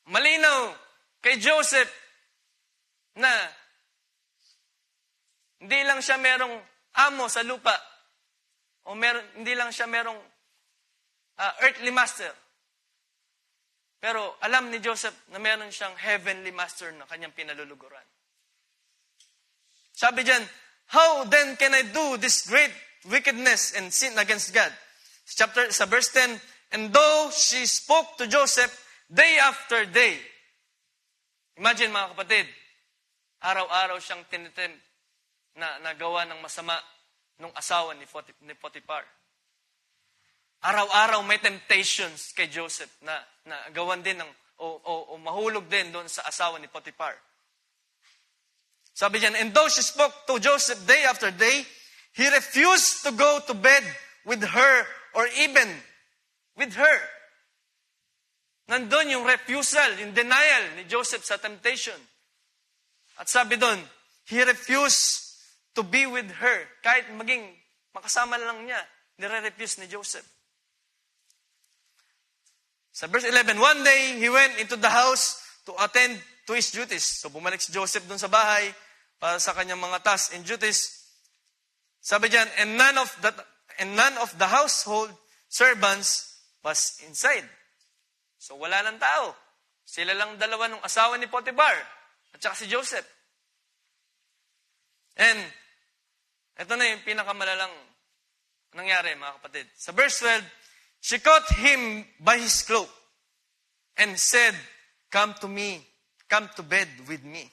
Malinaw kay Joseph na hindi lang siya merong amo sa lupa o hindi lang siya merong earthly master. Pero alam ni Joseph na meron siyang heavenly master na kanyang pinaluluguran. Sabi diyan, how then can I do this great wickedness and sin against God? Sa verse 10, and though she spoke to Joseph day after day. Imagine mga kapatid, araw-araw siyang tinitempt na nagawa ng masama nung asawa ni Potiphar. Araw-araw may temptations kay Joseph na gawan din o mahulog din doon sa asawa ni Potiphar. Sabi diyan, and though she spoke to Joseph day after day, he refused to go to bed with her or even with her. Nandun yung refusal, yung denial ni Joseph sa temptation. At sabi doon, he refused to be with her. Kahit maging makasama lang niya, nire-refuse ni Joseph. Sa verse 11, one day, he went into the house to attend to his duties. So bumalik si Joseph doon sa bahay para sa kanyang mga tasks and duties. Sabi diyan, and none of the household servants was inside. So wala lang tao. Sila lang dalawa ng asawa ni Potiphar at saka si Joseph. And ito na yung pinakamalalang nangyari, mga kapatid. Sa verse 12, she caught him by his cloak and said, come to bed with me.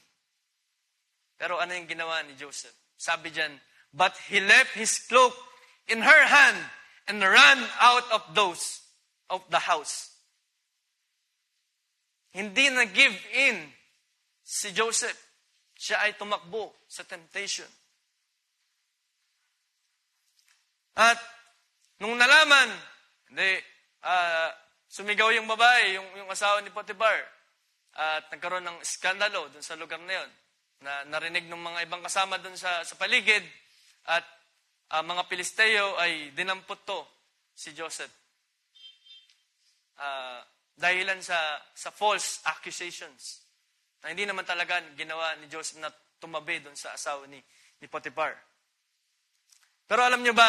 Pero ano yung ginawa ni Joseph? Sabi diyan, but he left his cloak in her hand and ran out of the house. Hindi na-give in si Joseph. Siya ay tumakbo sa temptation. At nung nalaman, sumigaw yung babae, yung asawa ni Potiphar, at nagkaroon ng skandalo dun sa lugar na yon. Na narinig ng mga ibang kasama dun sa paligid, at mga Pilisteo ay dinampot to si Joseph. Dahilan sa false accusations. Na hindi naman talaga ginawa ni Joseph na tumabi dun sa asawa ni Potiphar. Pero alam nyo ba,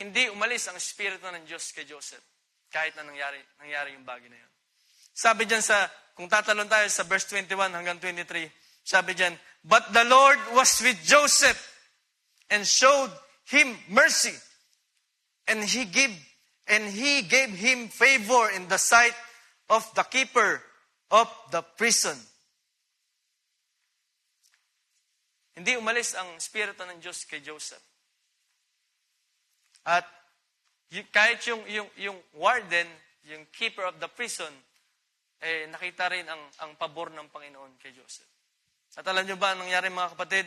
hindi umalis ang Espiritu ng Diyos kay Joseph kahit na nangyari yung bagay na yun. Sabi dyan kung tatalon tayo sa verse 21 hanggang 23, sabi dyan, but the Lord was with Joseph and showed him mercy, and he gave him favor in the sight of the keeper of the prison. Hindi umalis ang Espiritu ng Diyos kay Joseph. At kahit yung warden, yung keeper of the prison, nakita rin ang pabor ng Panginoon kay Joseph. At alam nyo ba ang nangyari, mga kapatid?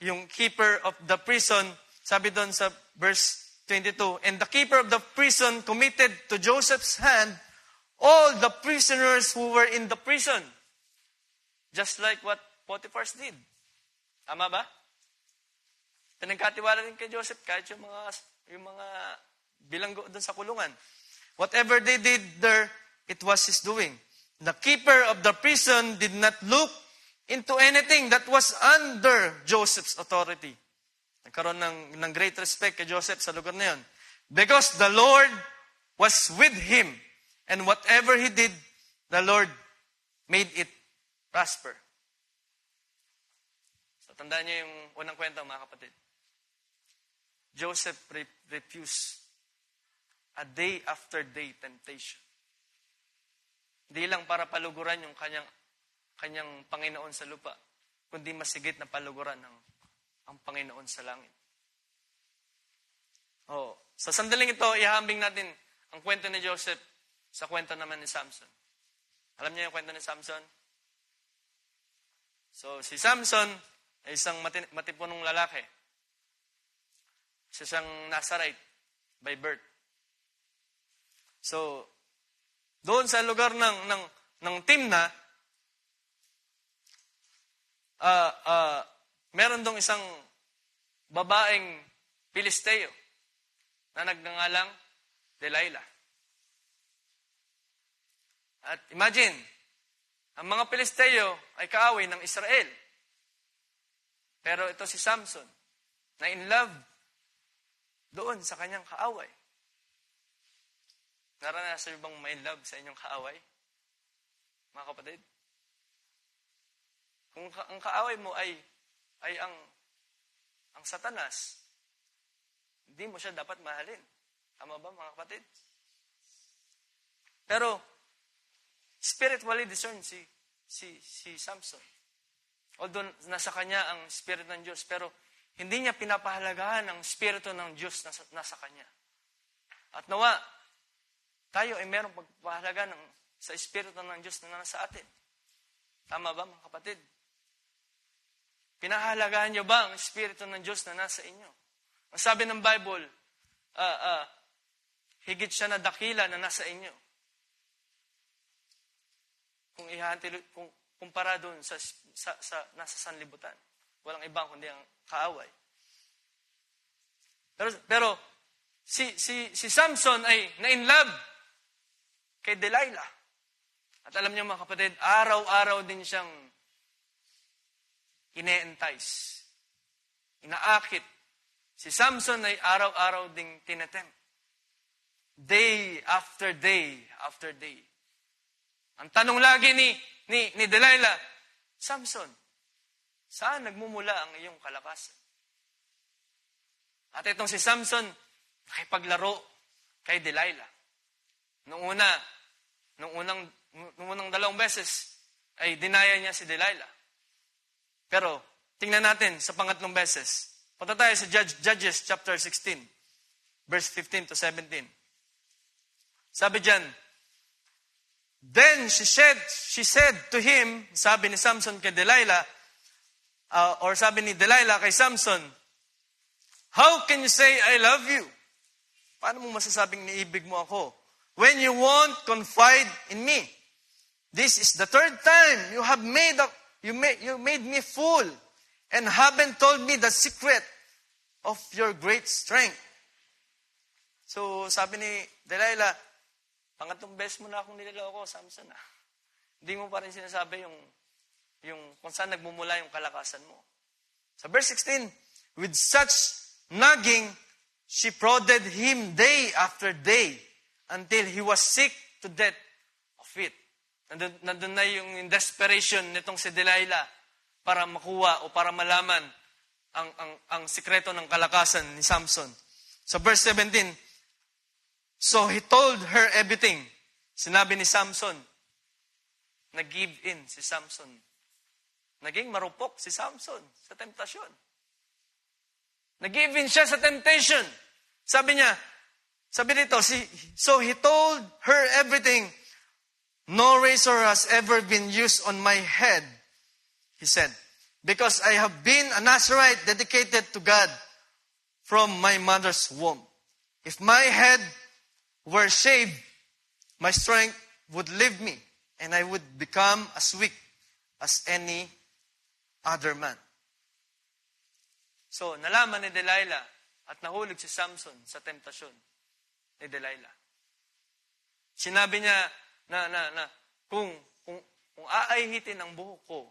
Yung keeper of the prison, sabi doon sa verse 22, and the keeper of the prison committed to Joseph's hand all the prisoners who were in the prison. Just like what Potiphar did. Tama ba? Pinagkatiwala rin kay Joseph kahit yung mga bilanggo doon sa kulungan. Whatever they did there, it was his doing. The keeper of the prison did not look into anything that was under Joseph's authority. Nagkaroon ng great respect kay Joseph sa lugar na yun. Because the Lord was with him. And whatever he did, the Lord made it prosper. So tandaan niyo yung unang kwento, mga kapatid. Joseph refused a day after day temptation. Hindi lang para paluguran yung kanyang Panginoon sa lupa, kundi masigit na paluguran ang Panginoon sa langit. Sa sandaling ito, ihambing natin ang kwento ni Joseph sa kwento naman ni Samson. Alam niyo yung kwento ni Samson? So, si Samson ay isang matipunong lalaki. Isa siyang Nazarite by birth. So, doon sa lugar ng Timna, meron dong isang babaeng Pilisteo na nagngangalang Delilah. At imagine, ang mga Pilisteo ay kaaway ng Israel. Pero ito si Samson, na in love doon sa kanyang kaaway. Naranasan niyo bang ma-in love sa inyong kaaway? Mga kapatid? Kung ang kaaway mo ay ang Satanas, hindi mo siya dapat mahalin. Tama ba, mga kapatid? Pero, spiritually discerned si Samson. Although nasa kanya ang Spirit ng Diyos, pero hindi niya pinapahalagahan ang Spirito ng Diyos na nasa kanya. At nawa, tayo ay merong pagpapahalaga sa Espiritu ng Diyos na nasa atin. Tama ba, mga kapatid? Pinahalagahan niyo ba ang Espiritu ng Diyos na nasa inyo? Ang sabi ng Bible, higit siya na dakila na nasa inyo. Kung kumpara doon sa nasa sanlibutan. Walang ibang kundi ang kaaway. Pero si Samson ay na-in love kay Delilah. At alam niyo, mga kapatid, araw-araw din siyang ine-entice. Inaakit. Si Samson ay araw-araw ding tinetempt. Day after day after day. Ang tanong lagi ni Delilah, Samson, saan nagmumula ang iyong kalakasan? At itong si Samson, nakipaglaro kay Delilah. Nung unang 2 beses, ay dinaya niya si Delilah. Pero, tingnan natin sa pangatlong beses. Punta tayo sa Judges chapter 16, verse 15 to 17. Sabi diyan, then she said to him, sabi ni Samson kay Delilah, or sabi ni Delilah kay Samson, how can you say I love you? Paano mo masasabing niibig mo ako when you won't confide in me? This is the 3rd time you made me fool and haven't told me the secret of your great strength. So sabi ni Delilah, pangatlong beses mo na akong niloloko, Samson. Hindi mo pa rin sinasabi yung kung saan nagmumula yung kalakasan mo. Sa verse 16, with such nagging, she prodded him day after day until he was sick to death of it. Nandun na yung desperation nitong si Delilah para makuha o para malaman ang sikreto ng kalakasan ni Samson. Sa verse 17, so he told her everything. Sinabi ni Samson, nag-give in si Samson. Naging marupok si Samson sa temptasyon. Nag-give in siya sa temptation. Sabi dito, so he told her everything. No razor has ever been used on my head, he said, because I have been a Nazarite dedicated to God from my mother's womb. If my head were shaved, my strength would leave me, and I would become as weak as any other man. So, nalaman ni Delilah at nahulog si Samson sa temptasyon ni Delilah. Sinabi niya na kung aayhitin ang buhok ko,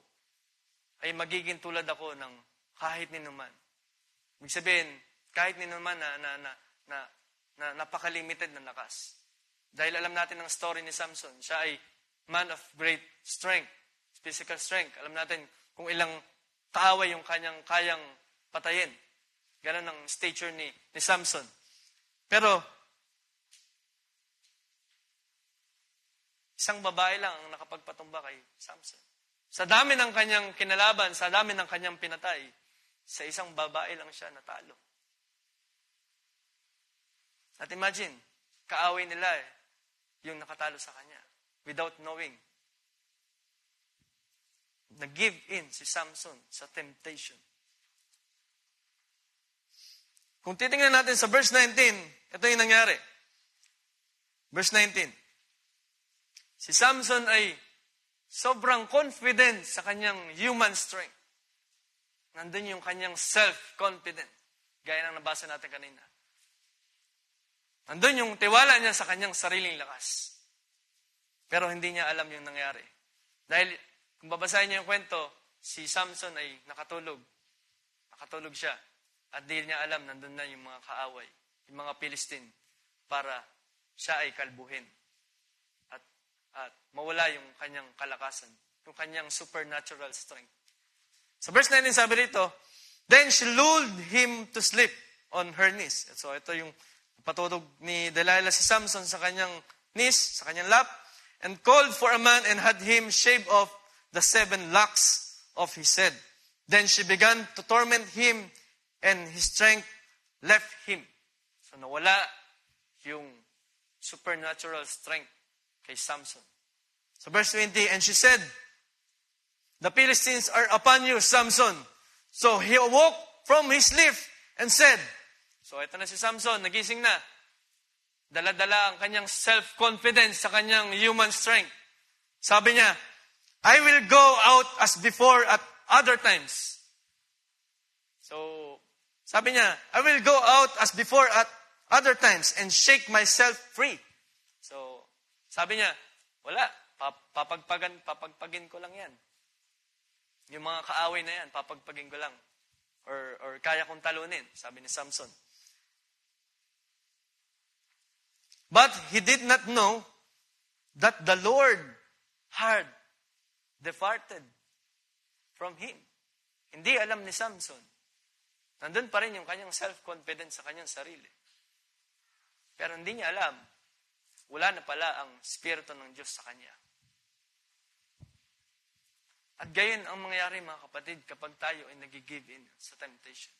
ay magiging tulad ako ng kahit ninuman. Ibig sabihin, kahit ninuman na napaka-limited na lakas. Dahil alam natin ang story ni Samson, siya ay man of great strength, physical strength. Alam natin kung ilang kaaway yung kanyang kayang patayin. Ganun ang stature ni Samson. Pero, isang babae lang ang nakapagpatumba kay Samson. Sa dami ng kanyang kinalaban, sa dami ng kanyang pinatay, sa isang babae lang siya natalo. At imagine, kaaway nila yung nakatalo sa kanya. Without knowing. Nag-give in si Samson sa temptation. Kung titingnan natin sa verse 19, ito yung nangyari. Verse 19. Si Samson ay sobrang confident sa kanyang human strength. Nandun yung kanyang self-confident. Gaya ng nabasa natin kanina. Nandun yung tiwala niya sa kanyang sariling lakas. Pero hindi niya alam yung nangyari. Dahil kung babasahin niyo yung kwento, si Samson ay nakatulog. Nakatulog siya. At di niya alam, nandun na yung mga kaaway, yung mga Philistine, para siya ay kalbuhin. At mawala yung kanyang kalakasan, yung kanyang supernatural strength. Sa verse 19 sabi rito, then she lulled him to sleep on her knees. So ito yung patutog ni Delilah si Samson sa kanyang knees, sa kanyang lap, and called for a man and had him shave off the 7 locks of his head. Then she began to torment him, and his strength left him. So nawala yung supernatural strength kay Samson. So verse 20, and she said, the Philistines are upon you, Samson. So he awoke from his sleep and said, so ito na si Samson, nagising na. Dala-dala ang kanyang self-confidence sa kanyang human strength. Sabi niya, I will go out as before at other times. So, sabi niya, I will go out as before at other times and shake myself free. So, sabi niya, wala, papagpagin ko lang yan. Yung mga kaaway na yan, papagpagin ko lang. Or kaya kong talunin, sabi ni Samson. But he did not know that the Lord had departed from him. Hindi alam ni Samson. Nandun pa rin yung kanyang self-confidence sa kanyang sarili. Pero hindi niya alam, wala na pala ang Espiritu ng Diyos sa kanya. At gayon ang mangyayari, mga kapatid, kapag tayo ay nag-give in sa temptation.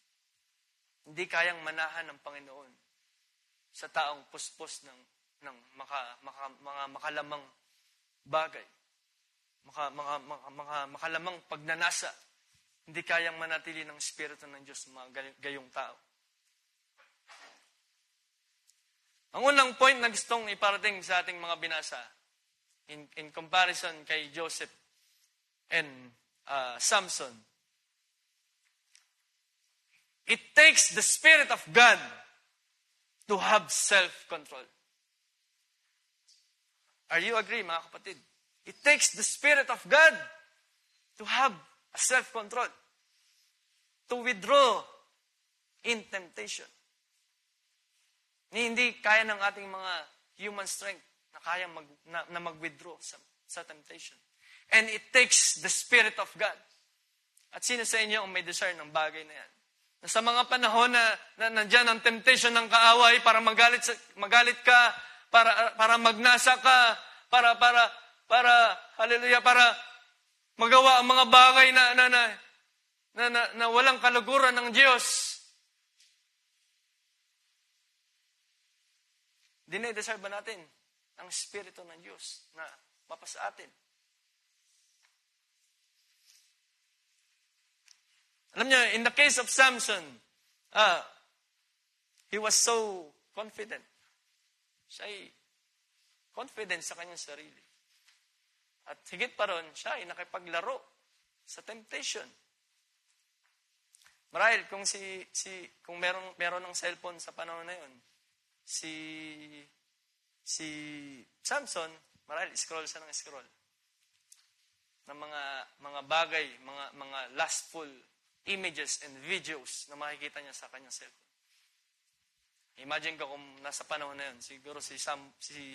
Hindi kayang manahan ng Panginoon sa taong puspos ng mga makalamang bagay. Makalamang pagnanasa. Hindi kayang manatili ng Espiritu ng Diyos sa mga gayong tao. Ang unang point na gustong iparating sa ating mga binasa, in comparison kay Joseph and Samson, it takes the Spirit of God to have self-control. Are you agree, mga kapatid? It takes the Spirit of God to have a self-control, to withdraw in temptation. Hindi kaya ng ating mga human strength na kaya mag-withdraw sa temptation. And it takes the Spirit of God. At sino sa inyo ang may desire ng bagay na yan? Na sa mga panahon na nandyan ang temptation ng kaaway para magalit ka, para magnasa ka, para hallelujah, para magawa ang mga bagay na walang kaluguran ng Diyos. Dinedesire ba natin ang Espiritu ng Diyos na mapasa atin? Alam niyo, in the case of Samson, he was so confident. Siya ay confident sa kanyang sarili. At higit pa ron, siya ay nakipaglaro sa temptation. Marahil, kung meron ng cellphone sa panahon na yun, si Samson, marahil scroll siya ng scroll. Ng mga bagay, mga lustful images and videos na makikita niya sa kanyang cellphone. Imagine ko kung nasa panahon na yun, siguro si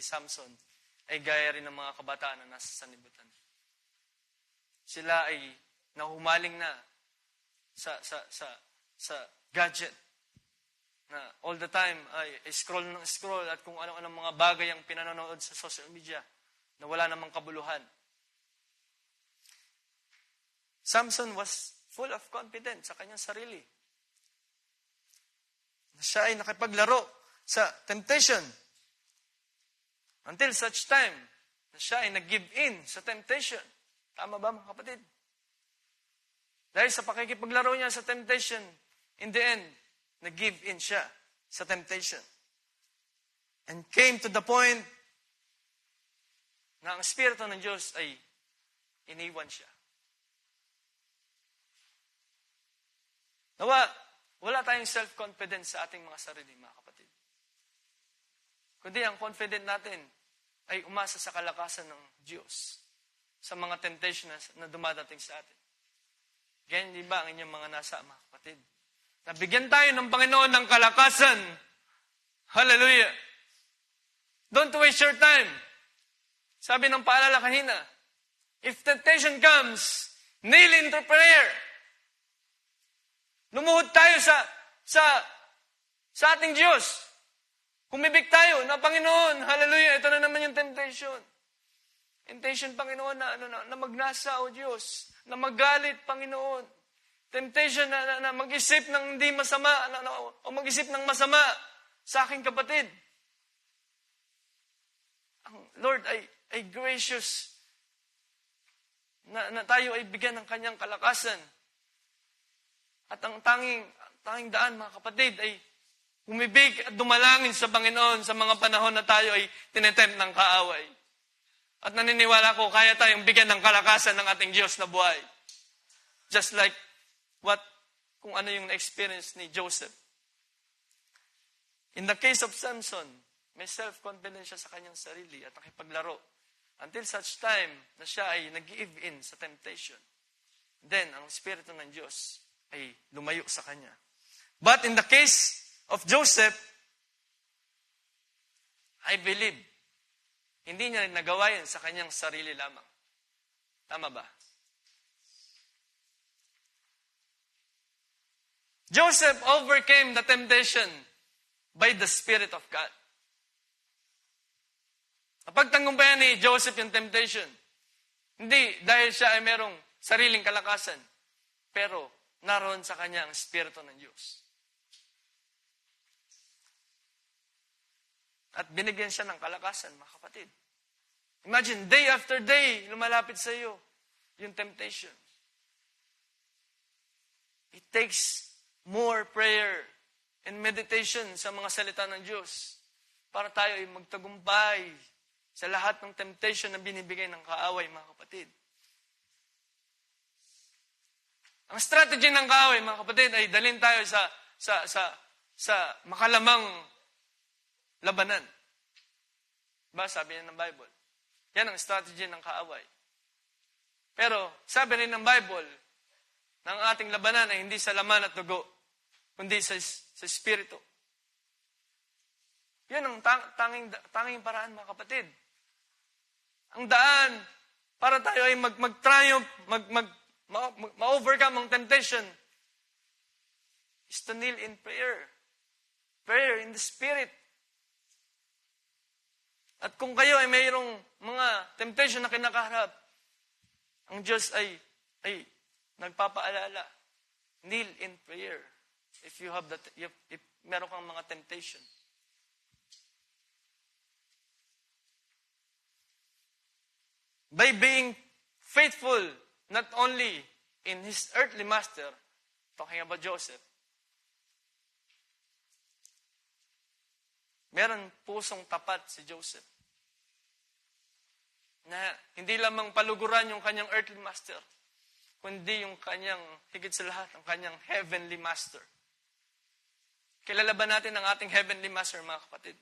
Samson ay gaya rin ng mga kabataan na nasa sanibutan. Sila ay nahumaling na sa gadget na all the time ay scroll ng scroll at kung ano-anong mga bagay ang pinanonood sa social media na wala namang kabuluhan. Samson was full of confidence sa kanyang sarili. Siya ay nakipaglaro sa temptation. Until such time na siya ay nag-give in sa temptation. Tama ba mga kapatid? Dahil sa pakikipaglaro niya sa temptation, in the end, nag-give in siya sa temptation. And came to the point na ang Espiritu ng Diyos ay iniwan siya. Nawa, wala tayong self-confidence sa ating mga sarili, mga kapatid. Kundi ang confident natin ay umasa sa kalakasan ng Diyos sa mga temptation na dumadating sa atin. Ganyan di ba ang inyong mga nasa, mga kapatid? Nabigyan tayo ng Panginoon ng kalakasan. Hallelujah! Don't waste your time. Sabi ng paalala kanina, if temptation comes, kneel into prayer. Lumuhod tayo sa ating Diyos. Humibig tayo na Panginoon, hallelujah, ito na naman yung temptation. Temptation, Panginoon, na magnasa, O Diyos, na magalit, Panginoon. Temptation na mag-isip ng hindi masama, o mag-isip ng masama sa aking kapatid. Ang Lord ay gracious na tayo ay bigyan ng kanyang kalakasan. At ang tanging daan, mga kapatid, ay humibig at dumalangin sa Panginoon sa mga panahon na tayo ay tinetempt ng kaaway. At naniniwala ko, kaya tayong bigyan ng kalakasan ng ating Diyos na buhay. Just like kung ano yung na-experience ni Joseph. In the case of Samson, may self-confidence siya sa kanyang sarili at nakipaglaro. Until such time na siya ay nag-give in sa temptation. Then, ang Espiritu ng Diyos ay lumayo sa kanya. But in the case of Joseph, I believe, hindi niya rin nagawa yan sa kanyang sarili lamang. Tama ba? Joseph overcame the temptation by the Spirit of God. Napagtanggumpayan ni Joseph yung temptation. Hindi dahil siya ay merong sariling kalakasan, pero naroon sa kanya ang Espiritu ng Diyos. At binigyan siya ng kalakasan, mga kapatid. Imagine, day after day, lumalapit sa iyo yung temptation. It takes more prayer and meditation sa mga salita ng Diyos para tayo ay magtagumpay sa lahat ng temptation na binibigay ng kaaway, mga kapatid. Ang strategy ng kaaway, mga kapatid, ay dalhin tayo sa makalamang labanan. Diba? Sabi niya ng Bible. Yan ang strategy ng kaaway. Pero, sabi rin ng Bible, na ang ating labanan ay hindi sa laman at dugo, kundi sa Espiritu. Yan ang tanging paraan, mga kapatid. Ang daan para tayo ay mag-triumph, ma-overcome ang temptation is to kneel in prayer. Prayer in the Spirit. At kung kayo ay mayroong mga temptation na kinakaharap, ang Diyos ay nagpapaalala. Kneel in prayer. If meron kang mga temptation. By being faithful, not only in his earthly master, talking about Joseph, meron pusong tapat si Joseph. Na hindi lamang paluguran yung kanyang earthly master, kundi yung kanyang, higit sa lahat, ang kanyang heavenly master. Kilala ba natin ang ating heavenly master, mga kapatid?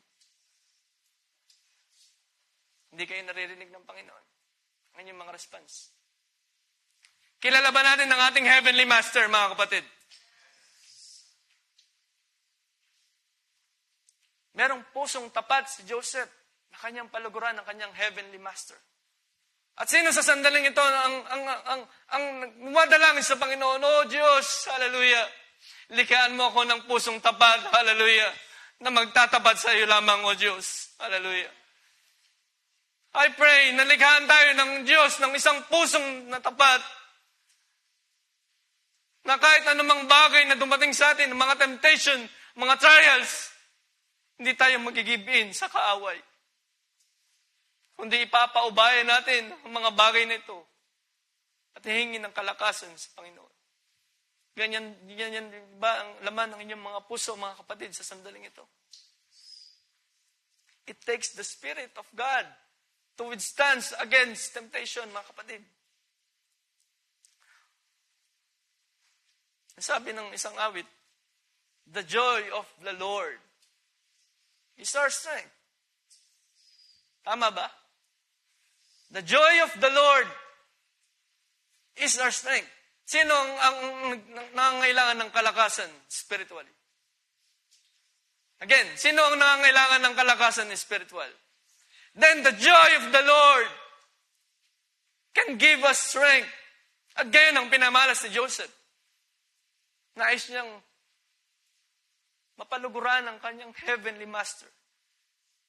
Hindi kayo naririnig ng Panginoon. Ang inyong mga response. Kilala ba natin ang ating heavenly master, mga kapatid? Merong pusong tapat si Joseph na kanyang paluguran ng kanyang heavenly master. At sino sa sandaling ito ang dumadalangin sa Panginoon? Oh Diyos, hallelujah. Likhaan mo ako ng pusong tapat, hallelujah, na magtatapat sa iyo lamang, oh Diyos, hallelujah. I pray na likhaan tayo ng Diyos ng isang pusong na tapat na kahit anumang bagay na dumating sa atin, mga temptation, mga trials, hindi tayo mag-give in sa kaaway. kundi ipapaubayan natin ang mga bagay na ito at hihingin ng kalakasan sa Panginoon. Ganyan ba ang laman ng inyong mga puso, mga kapatid, sa sandaling ito? It takes the Spirit of God to withstand against temptation, mga kapatid. Sabi ng isang awit, the joy of the Lord is our strength. Tama ba? The joy of the Lord is our strength. Sino ang nangangailangan ng kalakasan spiritually? Again, sino ang nangangailangan ng kalakasan spiritual? Then the joy of the Lord can give us strength. At gayon ang pinamalas ni Joseph. Nais niyang mapaluguran ang kanyang heavenly master.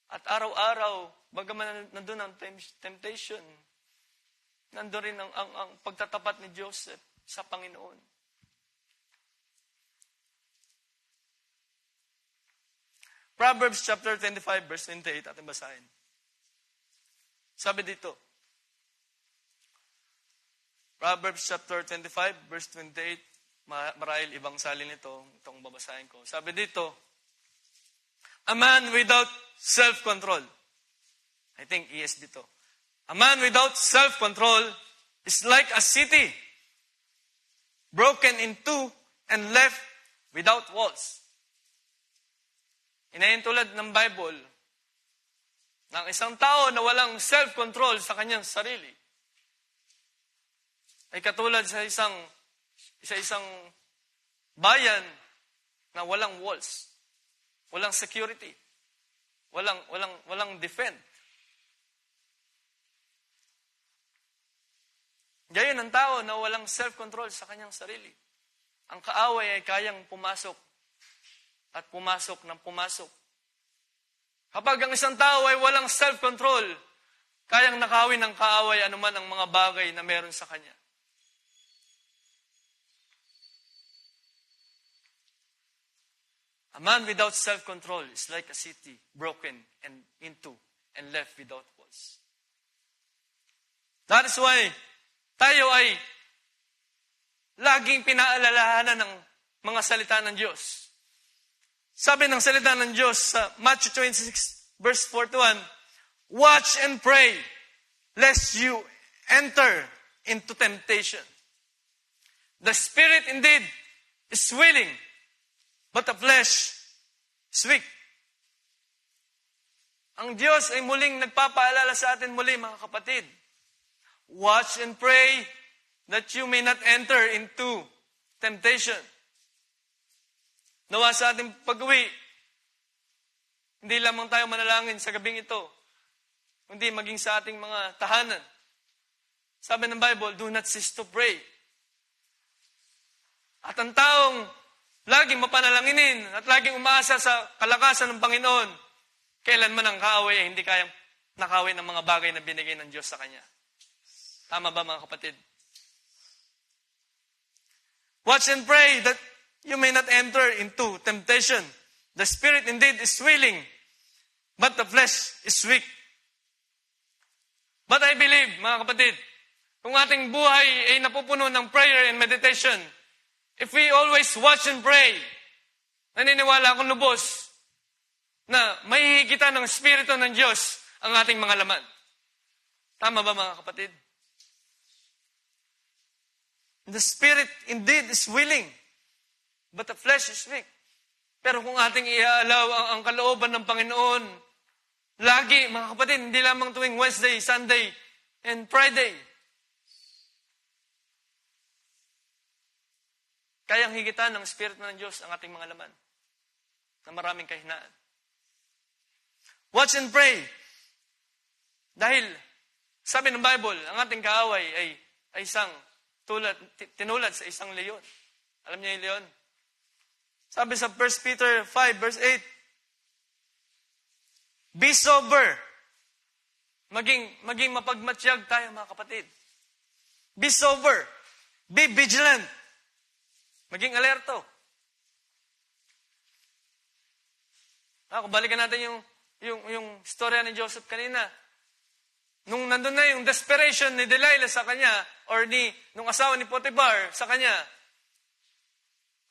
At araw-araw, bagaman nandun ang temptation, nandun rin ang pagtatapat ni Joseph sa Panginoon. Proverbs chapter 25, verse 28, ating basahin. Sabi dito, Proverbs chapter 25, verse 28, marahil ibang salin itong babasahin ko. Sabi dito, a man without self-control. I think ESV to. A man without self-control is like a city broken in two and left without walls. Inayin tulad ng Bible, ng isang tao na walang self-control sa kanyang sarili, ay katulad sa isang bayan na walang walls, walang security, walang defend. Gayon ang tao na walang self-control sa kanyang sarili. Ang kaaway ay kayang pumasok at pumasok ng pumasok. Kapag ang isang tao ay walang self-control, kayang nakawin ng kaaway anuman ang mga bagay na meron sa kanya. A man without self-control is like a city broken and into and left without walls. That is why tayo ay laging pinaalalahanan ng mga salita ng Diyos. Sabi ng salita ng Diyos sa Matthew 26, verse 41, watch and pray, lest you enter into temptation. The spirit indeed is willing, but the flesh is weak. Ang Diyos ay muling nagpapaalala sa atin muli, mga kapatid. Watch and pray that you may not enter into temptation. Nawa sa ating pag-uwi, hindi lamang tayo manalangin sa gabing ito, kundi maging sa ating mga tahanan. Sabi ng Bible, do not cease to pray. At ang taong laging mapanalanginin at laging umaasa sa kalakasan ng Panginoon, kailanman ang kaaway ay hindi kayang nakawin ng mga bagay na binigay ng Diyos sa kanya. Tama ba, mga kapatid? Watch and pray that you may not enter into temptation. The spirit indeed is willing, but the flesh is weak. But I believe, mga kapatid, kung ating buhay ay napupuno ng prayer and meditation, if we always watch and pray, naniniwala akong lubos na mahihigitan ng Espiritu ng Diyos ang ating mga laman. Tama ba, mga kapatid? The spirit indeed is willing, but the flesh is weak. Pero kung ating iaalaw ang kalooban ng Panginoon, lagi, mga kapatid, hindi lamang tuwing Wednesday, Sunday, and Friday, kayang higitan ng Espiritu ng Diyos ang ating mga laman na maraming kahinaan. Watch and pray. Dahil, sabi ng Bible, ang ating kaaway ay isang tinulad sa isang leon. Alam niyo yung leon? Sabi sa 1 Peter 5, verse 8, be sober. Maging mapagmatsyag tayo, mga kapatid. Be sober. Be vigilant. Maging alerto. Kung balikan natin yung storya ni Joseph kanina, nung nandun na yung desperation ni Delilah sa kanya, or nung asawa ni Potiphar sa kanya,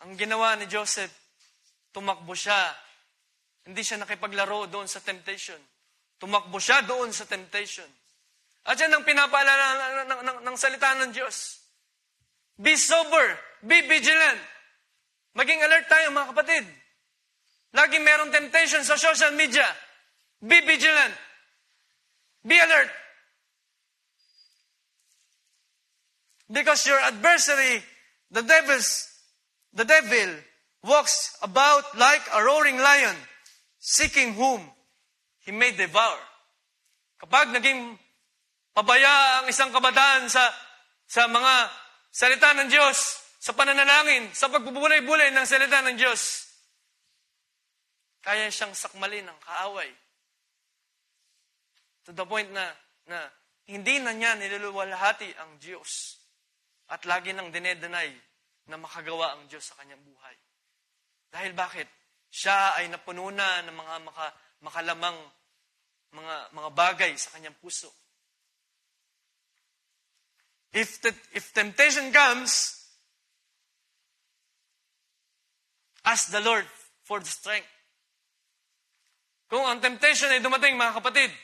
ang ginawa ni Joseph, tumakbo siya. Hindi siya nakipaglaro doon sa temptation. Tumakbo siya doon sa temptation. At yan ang pinapaalala ng salita ng Diyos. Be sober. Be vigilant. Maging alert tayo, mga kapatid. Laging merong temptation sa social media. Be vigilant. Be alert. Because your adversary, the devil, walks about like a roaring lion, seeking whom he may devour. Kapag naging pabaya ang isang kabataan sa mga salita ng Diyos, sa pananalangin, sa pagbubulay-bulay ng salita ng Diyos, kaya siyang sakmalin ng kaaway. To the point na hindi na niya niluluwalhati ang Diyos. At lagi nang dinedenay na makagawa ang Diyos sa kanyang buhay. Dahil bakit? Siya ay napuno na ng mga makalamang mga bagay sa kanyang puso. If temptation comes, ask the Lord for the strength. Kung ang temptation ay dumating, mga kapatid,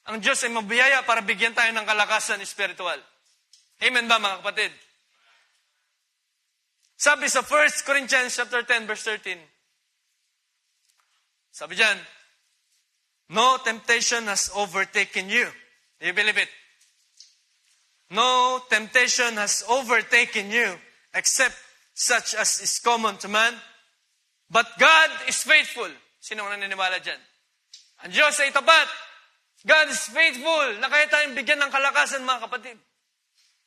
ang Diyos ay mabiyaya para bigyan tayo ng kalakasan espiritual. Amen ba, mga kapatid? Sabi sa 1 Corinthians chapter 10, verse 13, sabi dyan, no temptation has overtaken you. Do you believe it? No temptation has overtaken you except such as is common to man. But God is faithful. Sino ang naniniwala dyan? Ang Diyos ay tapat. God is faithful na kaya tayong bigyan ng kalakasan, mga kapatid.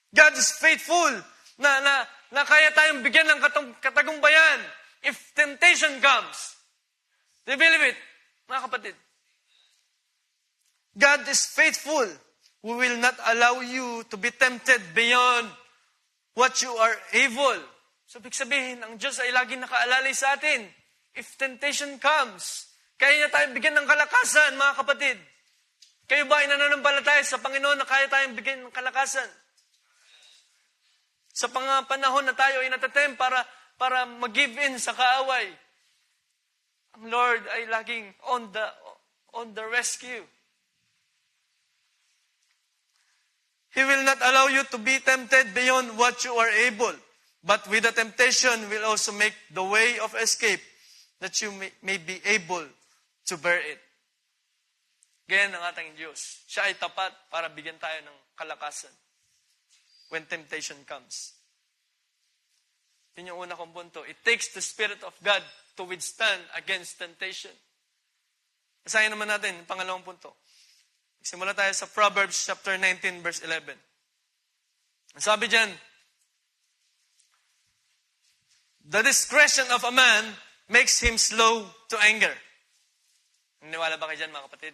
God is faithful na kaya tayong bigyan ng katagumpayan if temptation comes. Do you believe it, mga kapatid? God is faithful. We will not allow you to be tempted beyond what you are able. So, ibig sabihin, ang Diyos ay laging nakaalalay sa atin. If temptation comes, kaya niya tayong bigyan ng kalakasan, mga kapatid. Kayo ba ay nananampalataya sa Panginoon na kaya tayong bigyan ng kalakasan? Sa panahon na tayo ay natatem para mag-give in sa kaaway, ang Lord ay laging on the rescue. He will not allow you to be tempted beyond what you are able. But with the temptation will also make the way of escape that you may be able to bear it. Ganyan ang ating Diyos. Siya ay tapat para bigyan tayo ng kalakasan when temptation comes. Yun yung una kong punto. It takes the Spirit of God to withstand against temptation. Basahin naman natin yung pangalawang punto. Simula tayo sa Proverbs chapter 19, verse 11. Ang sabi dyan, the discretion of a man makes him slow to anger. Naniwala ba kayo dyan, mga kapatid?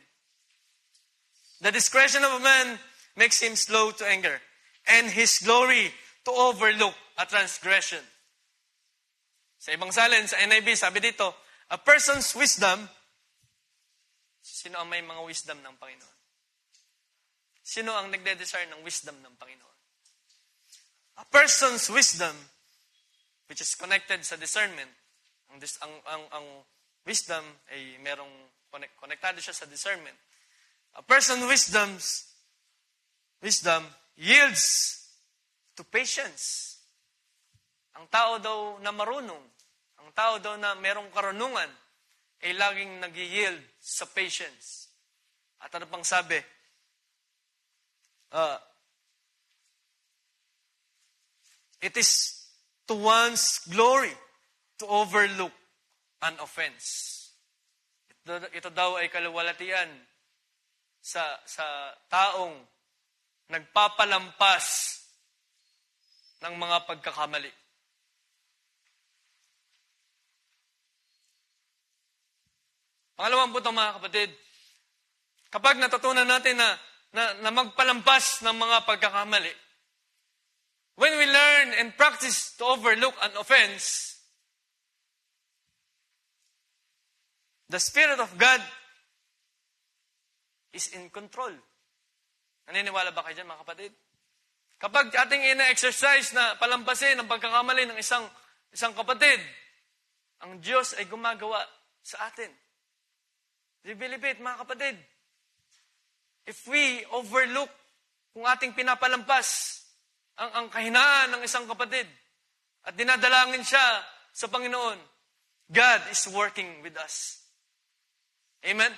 The discretion of a man makes him slow to anger, and his glory to overlook a transgression. Sa ibang salin, sa NIV, sabi dito, a person's wisdom, sino ang may mga wisdom ng Panginoon? Sino ang nagde-desire ng wisdom ng Panginoon? A person's wisdom, which is connected sa discernment, ang wisdom ay merong konektado siya sa discernment. A person's wisdom yields to patience. Ang tao daw na marunong, ang tao daw na merong karunungan, ay laging nag-yield sa patience. At ano pang sabi? It is to one's glory to overlook an offense. Ito daw ay kaluwalhatian sa taong nagpapalampas ng mga pagkakamali. Pangalawang punto, mga kapatid, kapag natutunan natin na magpalampas ng mga pagkakamali, when we learn and practice to overlook an offense, the Spirit of God is in control. Naniniwala ba kayo dyan, mga kapatid? Kapag ating ina-exercise na palampasin ang pagkakamali ng isang kapatid, ang Diyos ay gumagawa sa atin. Do you believe it, mga kapatid? If we overlook kung ating pinapalampas ang kahinaan ng isang kapatid at dinadalangin siya sa Panginoon, God is working with us. Amen?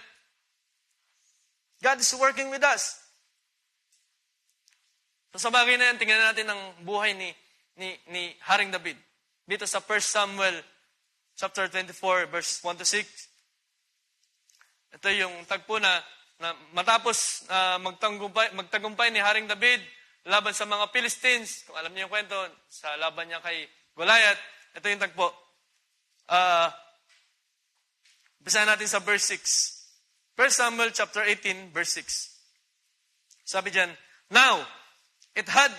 God is working with us. So sa bagay na yan, tingnan natin ang buhay ni Haring David. Dito sa 1 Samuel chapter 24, verse 1 to 6. Ito yung tagpo na matapos magtagumpay ni Haring David laban sa mga Philistines. Kung alam niyo yung kwento, sa laban niya kay Goliath, ito yung tagpo. Basahin natin sa verse 6. 1 Samuel chapter 18, verse 6. Sabi diyan, Now, it had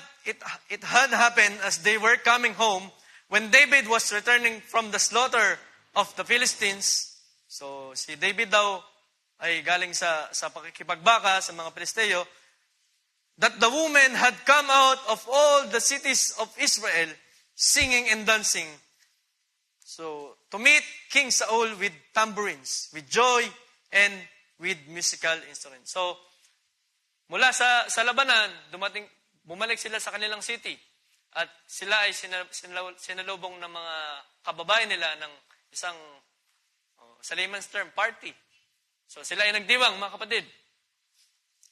happened as they were coming home, when David was returning from the slaughter of the Philistines. So, si David daw ay galing sa pakikipagbaka sa mga Pilisteo, that the women had come out of all the cities of Israel, singing and dancing. So, to meet King Saul with tambourines, with joy, and with musical instruments. So, mula sa labanan, bumalik sila sa kanilang city. At sila ay sinalubong ng mga kababayan nila ng isang, sa layman's term, party. So sila ay nagdiwang, mga kapatid.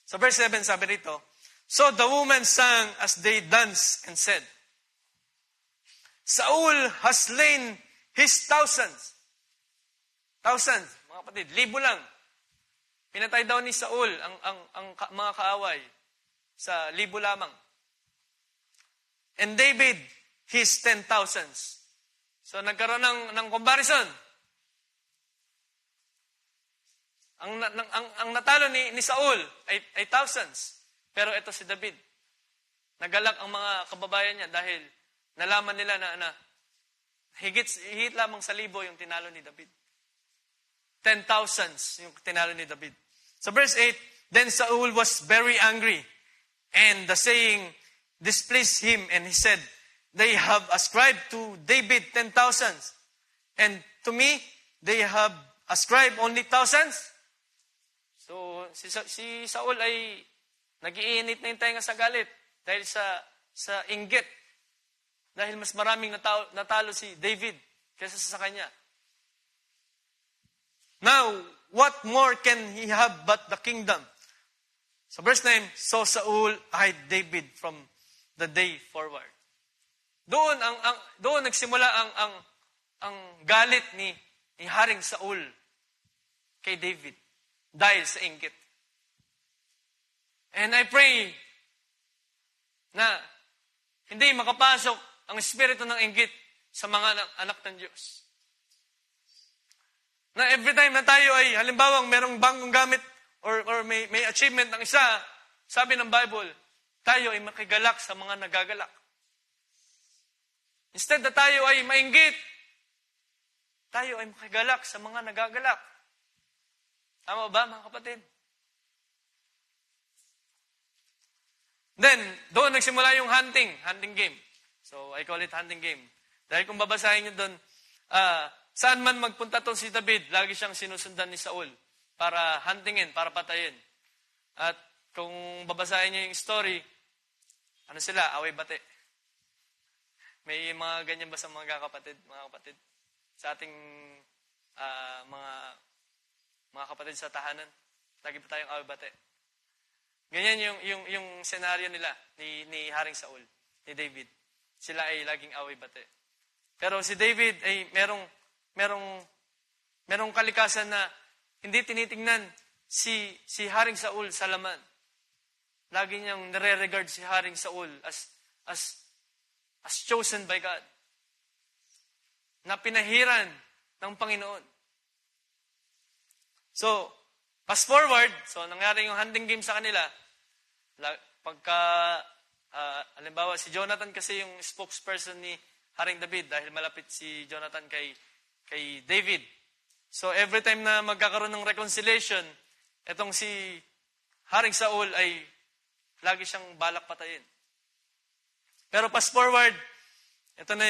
Sa verse 7, sabi rito, So the women sang as they danced and said, Saul has slain his thousands. Thousands, mga kapatid, libo lang. Pinatay daw ni Saul ang mga kaaway sa libo lamang. And David, his 10,000s. So nagkaroon ng comparison. Ang natalo ni Saul ay thousands. Pero ito si David. Nagalak ang mga kababayan niya dahil nalaman nila na higit lamang sa libo yung tinalo ni David. 10,000s yung tinalo ni David. So verse 8, Then Saul was very angry, and the saying displeased him, and he said, They have ascribed to David 10,000s, and to me they have ascribed only thousands. So si Saul ay nag-iinit na yung tenga sa galit dahil sa inggit. Dahil mas maraming natalo si David kaysa sa kanya. Now, what more can he have but the kingdom? So verse 9, So Saul eyed David from the day forward. Doon nagsimula ang galit ni Haring Saul kay David dahil sa inggit. And I pray na hindi makapasok ang espiritu ng inggit sa mga anak ng Diyos. Na every time na tayo ay halimbawang merong bagong gamit or may achievement ng isa, sabi ng Bible, tayo ay makigalak sa mga nagagalak. Instead na tayo ay mainggit, tayo ay makigalak sa mga nagagalak. Tama ba, mga kapatid? Then, doon nagsimula yung hunting game. So, I call it hunting game. Dahil kung babasahin nyo doon, saan man magpunta to si David, lagi siyang sinusundan ni Saul para huntingin, para patayin. At kung babasahin nyo yung story, ano sila? Away-bate. May mga ganyan ba sa mga kapatid? Sa ating mga kapatid sa tahanan, lagi pa tayong away-bate. Ganyan yung senaryo nila ni Haring Saul, ni David. Sila ay laging away-bate. Pero si David ay merong kalikasan na hindi tinitingnan si Haring Saul sa laman. Lagi niyang nare-regard si Haring Saul as chosen by God. Na pinahiran ng Panginoon. So, fast forward, so nangyari yung hunting game sa kanila. Pagka, halimbawa, si Jonathan kasi yung spokesperson ni Haring David dahil malapit si Jonathan kay David. So, every time na magkakaroon ng reconciliation, etong si Haring Saul ay lagi siyang balak patayin. Pero fast forward, ito na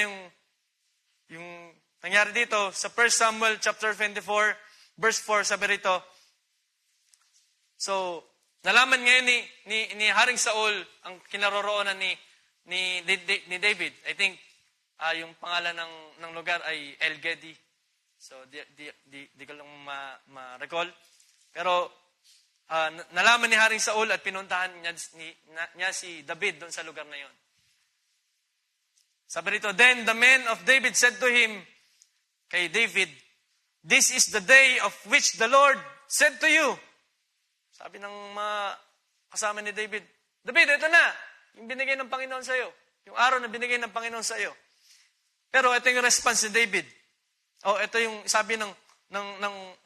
yung nangyari dito sa 1 Samuel chapter 24, verse 4, sabi rito, so, nalaman ngayon ni Haring Saul ang kinaroroonan ni David. I think, yung pangalan ng lugar ay El Gedi. So, di ko lang ma-recall. Pero, nalaman ni Haring Saul at pinuntahan niya si David doon sa lugar na yon. Sabi rito, then the men of David said to him, kay David, this is the day of which the Lord said to you. Sabi ng mga kasama ni David, David, ito na, yung binigay ng Panginoon sa iyo. Yung araw na binigay ng Panginoon sa iyo. Pero ito yung response ni David. Ito yung sabi ng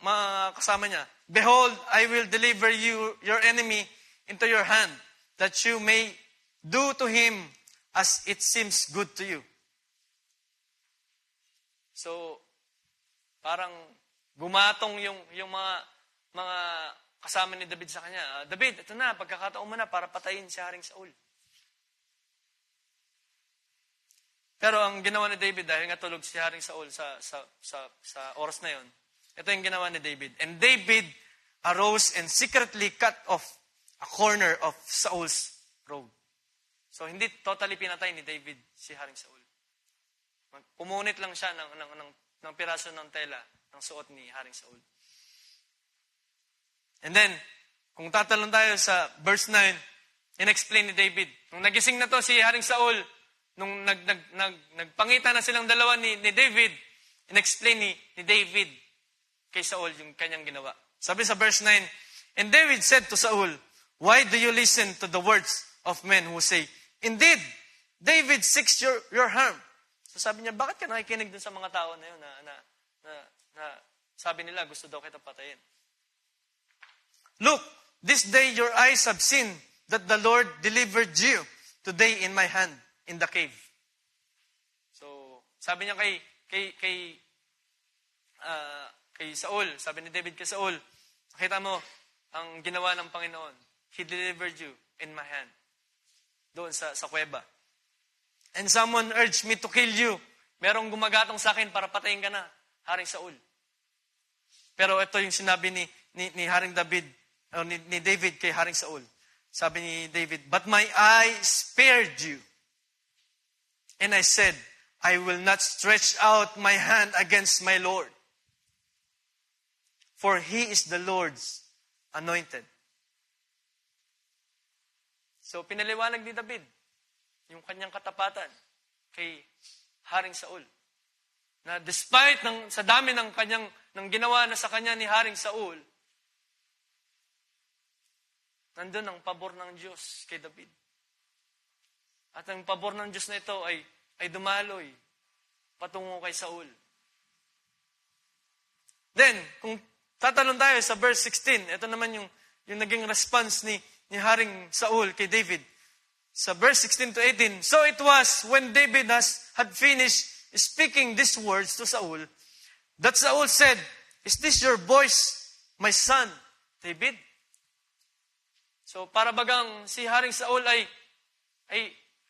mga kasama niya, behold, I will deliver you, your enemy, into your hand, that you may do to him as it seems good to you. So, parang gumatong yung mga kasama ni David sa kanya. David, ito na, pagkakataon mo na para patayin si Haring Saul. Pero ang ginawa ni David, dahil nga tulog si Haring Saul sa oras na yon, ito yung ginawa ni David. And David arose and secretly cut off a corner of Saul's robe. So, hindi totally pinatay ni David si Haring Saul. Pumunit lang siya ng piraso ng tela ng suot ni Haring Saul. And then, kung tatalon tayo sa verse 9, in-explain ni David. Nung nagising na to si Haring Saul, nung nagpangita na silang dalawa ni David, in-explain ni David kay Saul yung kanyang ginawa. Sabi sa verse 9, and David said to Saul, why do you listen to the words of men who say, indeed, David seeks your harm. So sabi niya, bakit ka nakikinig dun sa mga tao na yun na sabi nila, gusto daw kita patayin? Look, this day your eyes have seen that the Lord delivered you today in my hand in the cave. So, sabi niya kay Saul, sabi ni David kay Saul, nakita mo ang ginawa ng Panginoon. He delivered you in my hand. Doon sa kuweba. And someone urged me to kill you. Merong gumagatong sa akin para patayin ka na, Haring Saul. Pero ito yung sinabi ni Haring David, ni David kay Haring Saul. Sabi ni David, but my eye spared you. And I said, I will not stretch out my hand against my Lord. For he is the Lord's anointed. So, pinaliwanag ni David yung kanyang katapatan kay Haring Saul. Na despite sa dami ng ginawa na sa kanya ni Haring Saul, nandun ang pabor ng Diyos kay David. At ang pabor ng Diyos na ito ay dumaloy patungo kay Saul. Then, kung tatalon tayo sa verse 16, ito naman yung naging response ni Haring Saul kay David. Sa verse 16 to 18, so it was when David had finished speaking these words to Saul, that Saul said, is this your voice, my son, David? So, para bagang si Haring Saul ay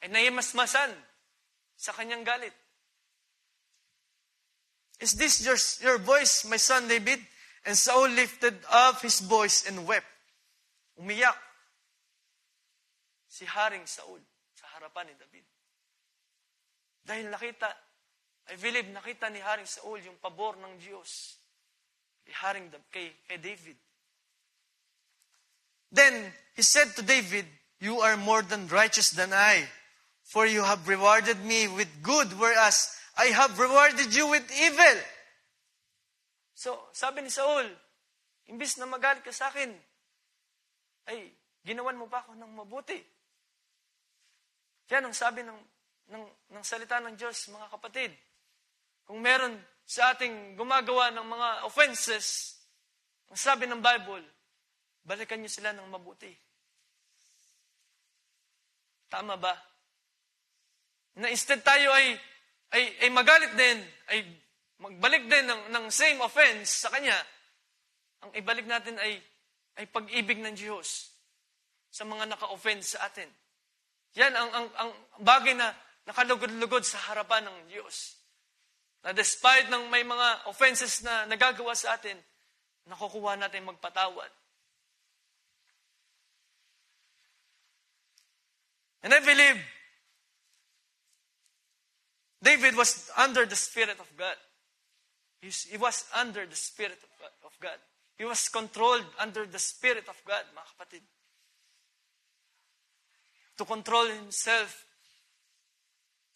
naimasmasan sa kanyang galit. Is this your voice, my son David? And Saul lifted up his voice and wept. Umiyak si Haring Saul sa harapan ni David. Dahil nakita ni Haring Saul yung pabor ng Diyos kay David. Then he said to David, you are more than righteous than I, for you have rewarded me with good, whereas I have rewarded you with evil. So, sabi ni Saul, imbis na magalit ka sa akin, ay ginawan mo pa ako ng mabuti. Yan ang sabi ng salita ng Diyos, mga kapatid. Kung meron sa ating gumagawa ng mga offenses, ang sabi ng Bible, balikan niyo sila ng mabuti. Tama ba? Na instead tayo ay magalit din, ay magbalik din ng same offense sa kanya, ang ibalik natin ay pag-ibig ng Diyos. sa mga naka-offend sa atin. Yan ang bagay na nakalugod-lugod sa harapan ng Diyos. Na despite ng may mga offenses na nagagawa sa atin, nakukuha natin magpatawad. And I believe David was under the Spirit of God. He was under the Spirit of God. He was controlled under the Spirit of God, mga kapatid. To control himself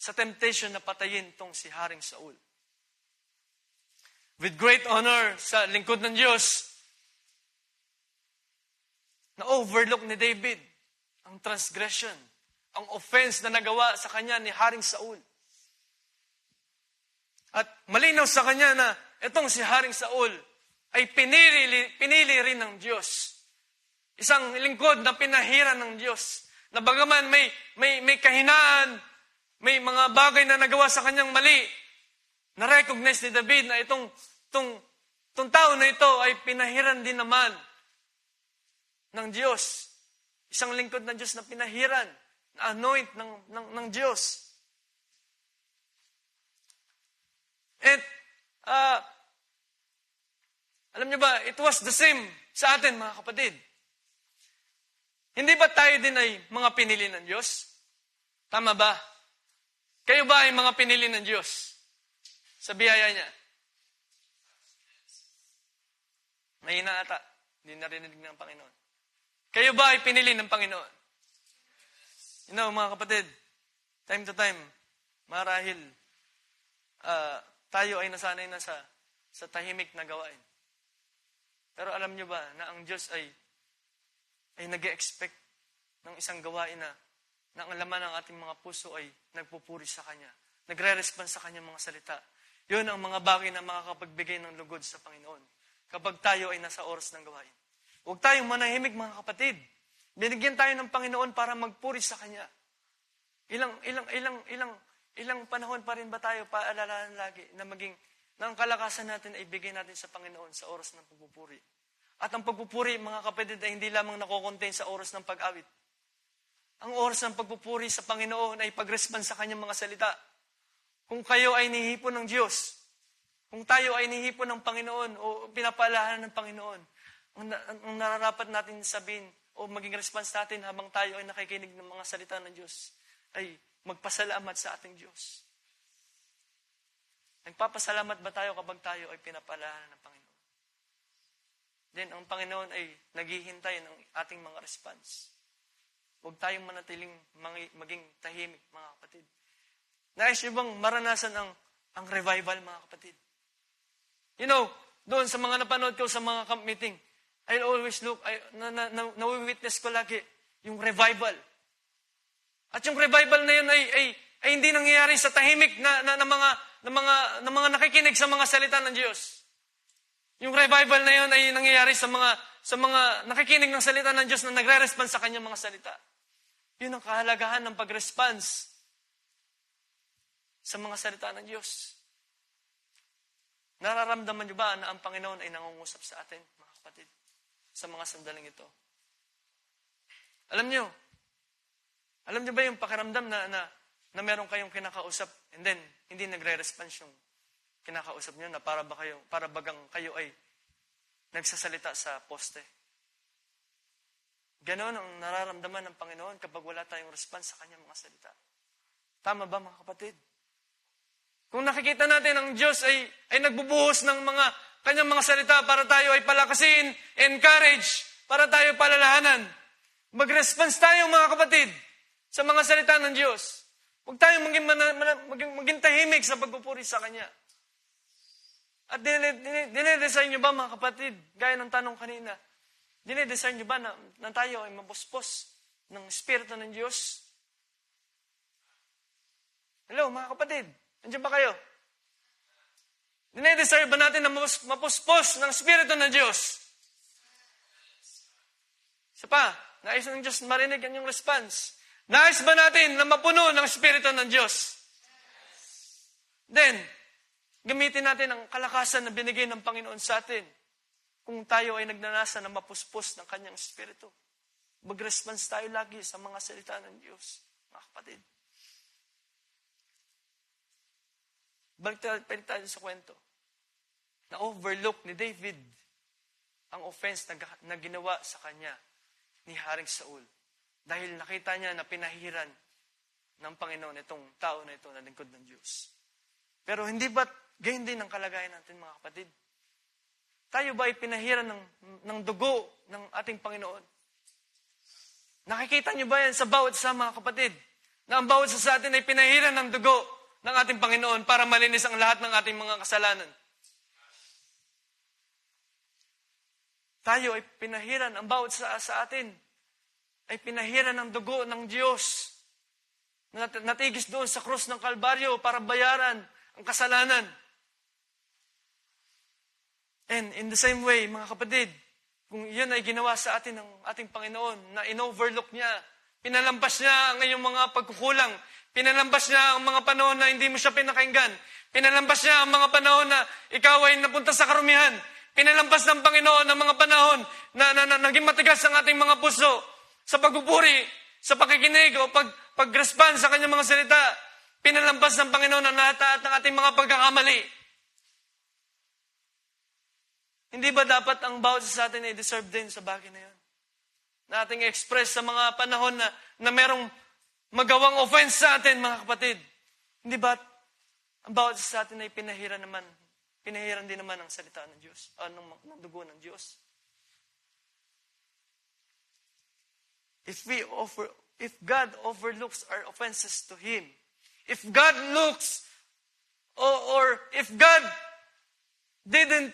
sa temptation na patayin tong si Haring Saul. With great honor sa lingkod ng Diyos, na-overlook ni David ang transgression, ang offense na nagawa sa kanya ni Haring Saul. At malinaw sa kanya na itong si Haring Saul ay pinili rin ng Diyos. Isang lingkod na pinahiran ng Diyos. Na bagaman may kahinaan, may mga bagay na nagawa sa kanyang mali, na-recognize ni David na itong tao na ito ay pinahiran din naman ng Diyos. Isang lingkod ng Diyos na pinahiran, na anoint ng Diyos. At, alam niyo ba, it was the same sa atin, mga kapatid. Hindi ba tayo din ay mga pinili ng Diyos? Tama ba? Kayo ba ay mga pinili ng Diyos? Sa biyaya niya? Mahina ata. Hindi narinig ng Panginoon. Kayo ba ay pinili ng Panginoon? You know, mga kapatid, time to time, marahil, tayo ay nasanay na sa tahimik na gawain. Pero alam niyo ba na ang Diyos ay nag-e-expect ng isang gawain na ang laman ng ating mga puso ay nagpupuri sa Kanya. Nagre-respond sa Kanyang mga salita. Yun ang mga bagay na makakapagbigay ng lugod sa Panginoon. Kapag tayo ay nasa oras ng gawain. Huwag tayong manahimik, mga kapatid. Binigyan tayo ng Panginoon para magpuri sa Kanya. Ilang panahon pa rin ba tayo paalalahan lagi na ang kalakasan natin ay bigay natin sa Panginoon sa oras ng pagpupuri. At ang pagpupuri, mga kapatid, ay hindi lamang nakokontain sa oras ng pag-awit. Ang oras ng pagpupuri sa Panginoon ay pag-respond sa Kanyang mga salita. Kung kayo ay nihipon ng Diyos, kung tayo ay nihipon ng Panginoon o pinapaalahan ng Panginoon, ang nararapat natin sabihin o maging response natin habang tayo ay nakikinig ng mga salita ng Diyos ay magpasalamat sa ating Diyos. Nagpapasalamat ba tayo kapag tayo ay pinapaalahan ng Panginoon? Then, ang Panginoon ay naghihintay ng ating mga response. Huwag tayong manatiling maging tahimik, mga kapatid. Nais nyo bang maranasan ang revival, mga kapatid? You know, doon sa mga napanood ko sa mga camp meeting, I'll always look, na-witness ko lagi yung revival. At yung revival na yun ay hindi nangyayari sa tahimik na mga nakikinig sa mga salita ng Diyos. Yung revival na yun ay nangyayari sa mga nakikinig ng salita ng Diyos na nagre-response sa kanyang mga salita. Yun ang kahalagahan ng pag-response sa mga salita ng Diyos. Nararamdaman niyo ba na ang Panginoon ay nangungusap sa atin, mga kapatid, sa mga sandaling ito? Alam niyo ba yung pakiramdam na meron kayong kinakausap and then hindi nagre-response yung kinakausap niyo na para bagang kayo ay nagsasalita sa poste? Ganon ang nararamdaman ng Panginoon kapag wala tayong response sa kanyang mga salita. Tama ba, mga kapatid? Kung nakikita natin ang Diyos ay nagbubuhos ng kanyang mga salita para tayo ay palakasin, encourage, para tayo palalahanan. Mag-response tayo, mga kapatid, sa mga salita ng Diyos. Huwag tayong maging tahimik sa pagpupuri sa Kanya. At dinedesign nyo ba, mga kapatid, gaya ng tanong kanina, dinedesign nyo ba na tayo ay mapuspos ng Espiritu ng Diyos? Hello, mga kapatid. Nandiyan ba kayo? Dinedesign ba natin na mapuspos ng Espiritu ng Diyos? Isa pa, nais ng Diyos marinig ang inyong response. Nais ba natin na mapuno ng Espiritu ng Diyos? Then, gamitin natin ang kalakasan na binigay ng Panginoon sa atin kung tayo ay nagnanasa na mapuspos ng Kanyang Espiritu. mag-response tayo lagi sa mga salita ng Diyos, mga kapatid. Balik tayo sa kwento. Na-overlook ni David ang offense na ginawa sa kanya ni Haring Saul. Dahil nakita niya na pinahiran ng Panginoon itong tao na ito na lingkod ng Diyos. Pero hindi ba gayon din ang kalagayan natin, mga kapatid? Tayo ba ay pinahiran ng dugo ng ating Panginoon? Nakikita niyo ba yan sa bawat isa, mga kapatid? Na ang bawat isa sa atin ay pinahiran ng dugo ng ating Panginoon para malinis ang lahat ng ating mga kasalanan. Tayo ay pinahiran, ang bawat isa sa atin ay pinahiran ng dugo ng Diyos na natigis doon sa krus ng Kalbaryo para bayaran ang kasalanan. And in the same way, mga kapatid, kung yun ay ginawa sa atin ng ating Panginoon, na in-overlook niya, pinalampas niya ang iyong mga pagkukulang, pinalampas niya ang mga panahon na hindi mo siya pinakinggan, pinalampas niya ang mga panahon na ikaw ay napunta sa karumihan, pinalampas ng Panginoon ang mga panahon na naging matigas ang ating mga puso sa pagpupuri, sa pakikinig o pag-respond sa kanyang mga salita. Pinalampas ng Panginoon ang lahat ng ating mga pagkakamali. Hindi ba dapat ang bawat sa atin ay deserve din sa bagay na yun? Na ating express sa mga panahon na merong magawang offense sa atin, mga kapatid. Hindi ba ang bawat sa atin ay pinahiran din naman ang salita ng Diyos, ng dugo ng Diyos? If God overlooks our offenses to Him, if God looks, or if God didn't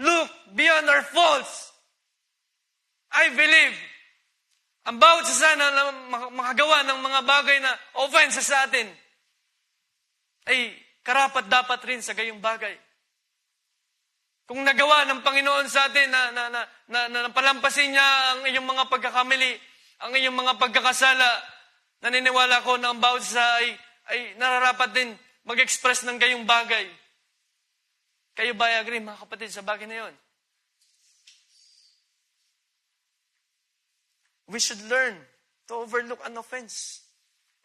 look beyond our faults, I believe, ang bawat isa na makagawa ng mga bagay na offenses sa atin, ay karapat-dapat rin sa gayong bagay. Kung nagawa ng Panginoon sa atin na palampasin niya ang iyong mga pagkakamali, ang iyong mga pagkakasala, naniniwala ko na ang bawat isa ay nararapat din mag-express ng gayong bagay. Kayo ba agree, mga kapatid, sa bagay na yun? We should learn to overlook an offense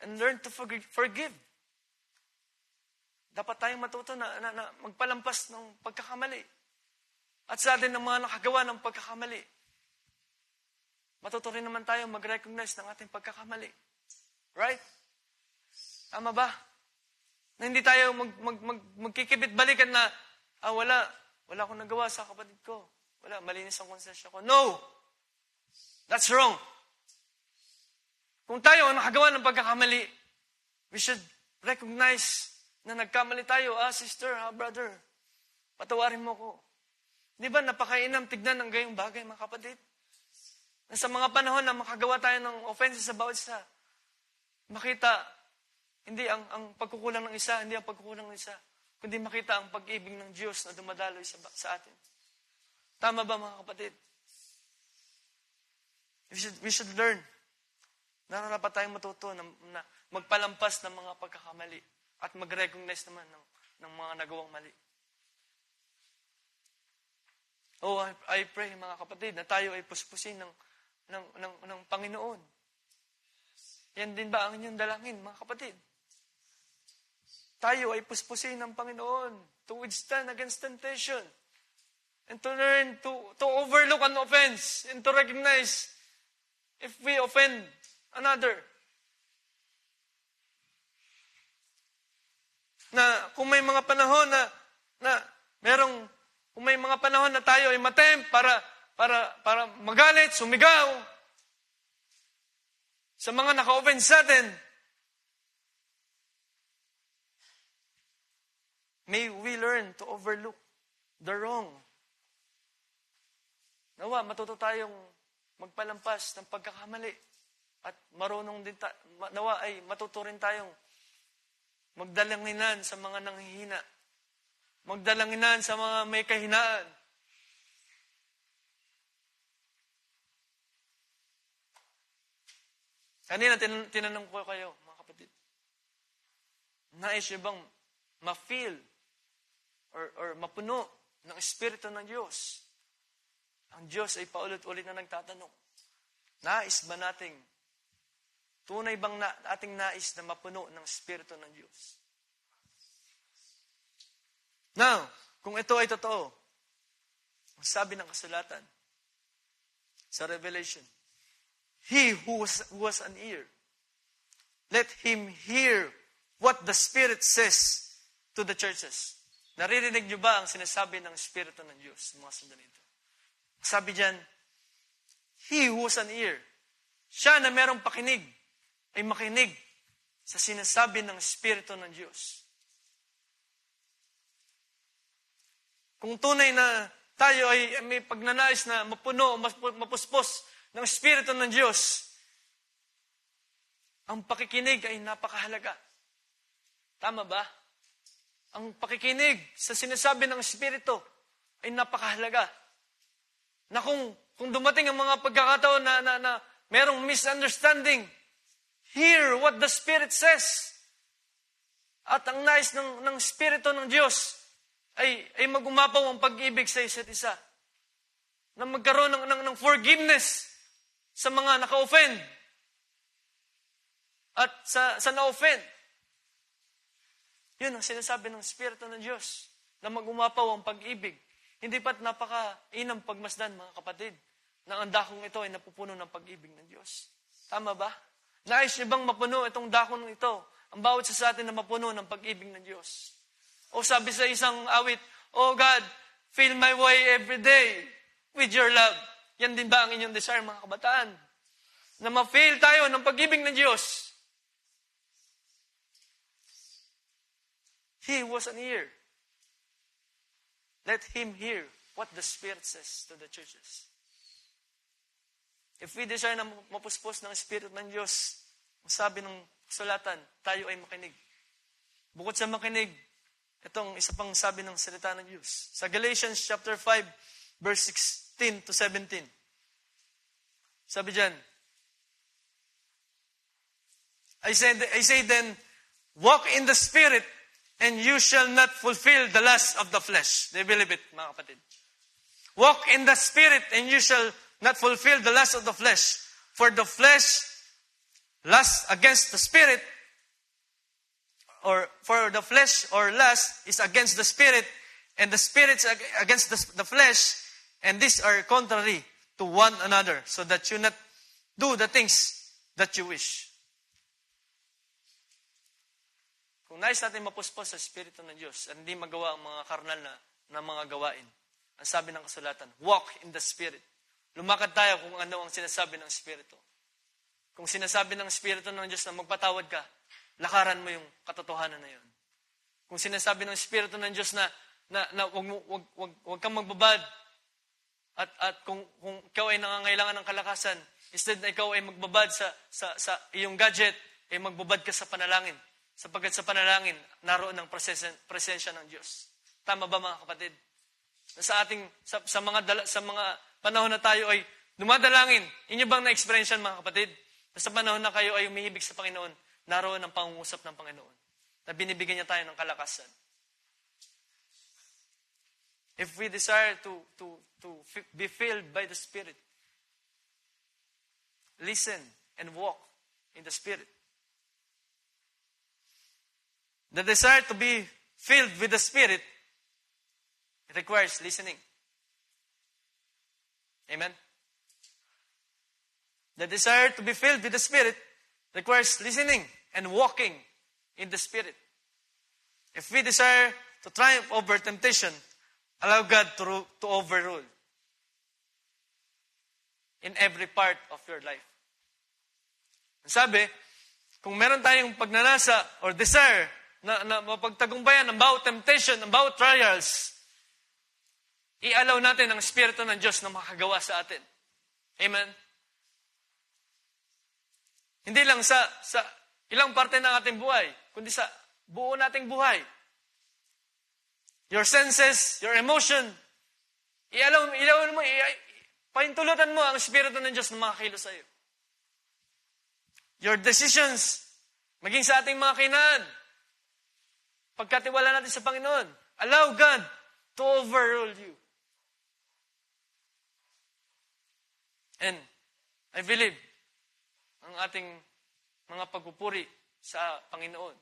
and learn to forgive. Dapat tayong matuto na magpalampas ng pagkakamali. At sa atin ng mga nakagawa ng pagkakamali, matuto rin naman tayo mag-recognize ng ating pagkakamali. Right? Tama ba? Na hindi tayo magkikibit-balikan na, wala akong nagawa sa kapatid ko. Wala, malinis ang konsensya ko. No! That's wrong. Kung tayo ang nakagawa ng pagkakamali, we should recognize na nagkamali tayo. Sister, brother, patawarin mo ko. Di ba napakainam tignan ng gayong bagay, mga kapatid? Na sa mga panahon na makagawa tayo ng offenses sa bawat isa, makita, hindi ang pagkukulang ng isa, hindi ang pagkukulang ng isa, kundi makita ang pag-ibig ng Diyos na dumadaloy sa atin. Tama ba, mga kapatid? We should learn. Nararapat tayong matuto na magpalampas ng mga pagkakamali at mag-recognize naman ng mga nagawang mali. I pray, mga kapatid, na tayo ay puspusin ng Panginoon. Yan din ba ang inyong dalangin, mga kapatid? Tayo ay puspusin ng Panginoon to withstand against temptation and to learn to overlook an offense and to recognize if we offend another. Na kung may mga panahon kung may mga panahon na tayo ay matempt para magalit, sumigaw sa mga naka-offense sa atin, may we learn to overlook the wrong. Nawa, matuto tayong magpalampas ng pagkakamali at marunong din nawa ay matuto rin tayong magdalanginan sa mga nanghihina. Magdalanginan sa mga may kahinaan. Kanina tinanong ko kayo, mga kapatid. Nais niyo bang ma-feel or mapuno ng Espiritu ng Diyos? Ang Diyos ay paulit-ulit na nagtatanong. Nais ba nating, tunay bang ating nais na mapuno ng Espiritu ng Diyos? Now, kung ito ay totoo, ang sabi ng kasulatan sa Revelation, he who has an ear, let him hear what the Spirit says to the churches. Naririnig niyo ba ang sinasabi ng Espiritu ng Diyos, mga sandali ito? Sabi diyan, he who has an ear, siya na merong pakinig, ay makinig sa sinasabi ng Espiritu ng Diyos. Kung tunay na tayo ay may pagnanais na mapuno, mapuspos ng Espiritu ng Diyos, ang pakikinig ay napakahalaga. Tama ba? Ang pakikinig sa sinasabi ng Espiritu ay napakahalaga. Na kung dumating ang mga pagkakataon na merong misunderstanding, hear what the Spirit says. At ang nais ng Espiritu ng Diyos ay magumapaw ang pag-ibig sa isa't isa. Na magkaroon ng forgiveness sa mga naka-offend. At sa na-offend. Yun ang sinasabi ng Espiritu ng Diyos. Na magumapaw ang pag-ibig. Hindi pa't napaka-inang pagmasdan, mga kapatid, na ang dakong ito ay napupuno ng pag-ibig ng Diyos. Tama ba? Nais niyo bang mapuno itong dakong ito? Ang bawat sa atin na mapuno ng pag-ibig ng Diyos. O sabi sa isang awit, "Oh God, fill my way every day with your love." Yan din ba ang inyong desire, mga kabataan? Na ma-fill tayo ng pag-ibig ng Diyos. He was an ear. Let him hear what the Spirit says to the churches. If we desire na mapuspos ng Spirit ng Diyos, ang sabi ng kasulatan, tayo ay makinig. Bukod sa makinig, itong isa pang sabi ng salita ng Diyos. Sa Galatians chapter 5, verse 16 to 17. Sabi dyan, I say then, walk in the Spirit, and you shall not fulfill the lust of the flesh. Do you believe it, mga kapatid? Walk in the Spirit, and you shall not fulfill the lust of the flesh. For the flesh lusts against the Spirit, or for the flesh or lust is against the Spirit, and the Spirit against the flesh, and these are contrary to one another, so that you not do the things that you wish. Kung nais natin mapuspos sa Espiritu ng Diyos at hindi magawa ang mga karnal na mga gawain, ang sabi ng kasulatan, walk in the Spirit. Lumakad tayo kung ano ang sinasabi ng Espiritu. Kung sinasabi ng Espiritu ng Diyos na magpatawad ka, lakaran mo yung katotohanan na yun. Kung sinasabi ng Espiritu ng Diyos na wag kang magbabad, at kung ikaw ay nangangailangan ng kalakasan, instead na ikaw ay magbabad sa iyong gadget, ay magbabad ka sa panalangin. Sapagkat sa panalangin, naroon ang presensya ng Diyos. Tama ba, mga kapatid? Sa mga panahon na tayo ay dumadalangin, inyo bang na-experience yan, mga kapatid? Sa panahon na kayo ay umiibig sa Panginoon, naroon ang pangungusap ng Panginoon na binibigyan niya tayo ng kalakasan. If we desire to be filled by the Spirit, listen and walk in the Spirit. The desire to be filled with the Spirit, it requires listening. Amen? The desire to be filled with the Spirit requires listening and walking in the Spirit. If we desire to triumph over temptation, allow God to overrule in every part of your life. Sabi, kung meron tayong pagnanasa or desire na mapagtagumpayan ang bawat temptation, ang bawat trials, i-allow natin ang Espiritu ng Diyos na makagawa sa atin. Amen? Hindi lang sa ilang parte ng ating buhay, kundi sa buo nating buhay. Your senses, your emotion, i-allow mo, pahintulutan mo ang Espiritu ng Diyos na makakilos sa iyo. Your decisions, maging sa ating mga kinaan, pagkatiwala natin sa Panginoon, allow God to overrule you. And I believe ang ating mga pagpupuri sa Panginoon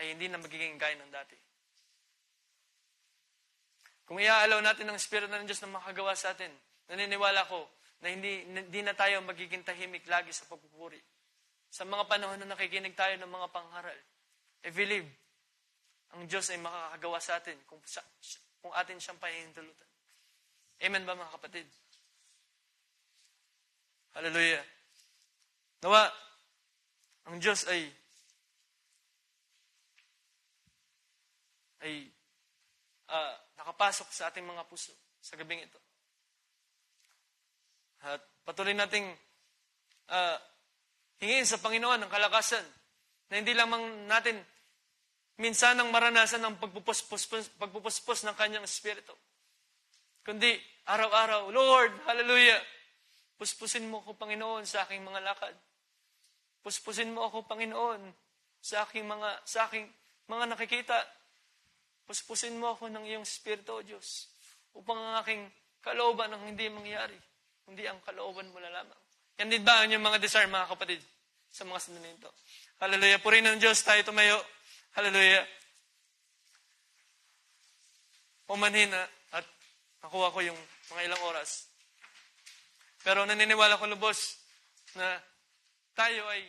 ay hindi na magiging gaya ng dati. Kung iaalaw natin ang Espiritu ng Diyos na makagawa sa atin, naniniwala ko na hindi na tayo magiging tahimik lagi sa pagpupuri. Sa mga panahon na nakikinig tayo ng mga pangharal, I believe ang Diyos ay makakagawa sa atin kung atin siyang pahihintulutan. Amen ba mga kapatid? Hallelujah. Nawa, ang Diyos ay nakapasok sa ating mga puso sa gabing ito. At patuloy nating hingin sa Panginoon ang kalakasan na hindi lamang natin minsan ang maranasan ng pagpupuspos ng kanyang Espiritu. Kundi araw-araw, Lord, hallelujah, puspusin mo ako, Panginoon, sa aking mga lakad. Puspusin mo ako, Panginoon, sa aking mga nakikita. Puspusin mo ako ng iyong Espiritu, O Diyos, upang ang aking kalooban ang hindi mangyari, kundi ang kalooban mo na lamang. Yan din ba ang inyong mga desire, mga kapatid, sa mga sandali ito? Hallelujah. Purihin ng Diyos, tayo tumayo. Hallelujah. Pumanhin at nakuha ko yung mga ilang oras. Pero naniniwala ko lubos na tayo ay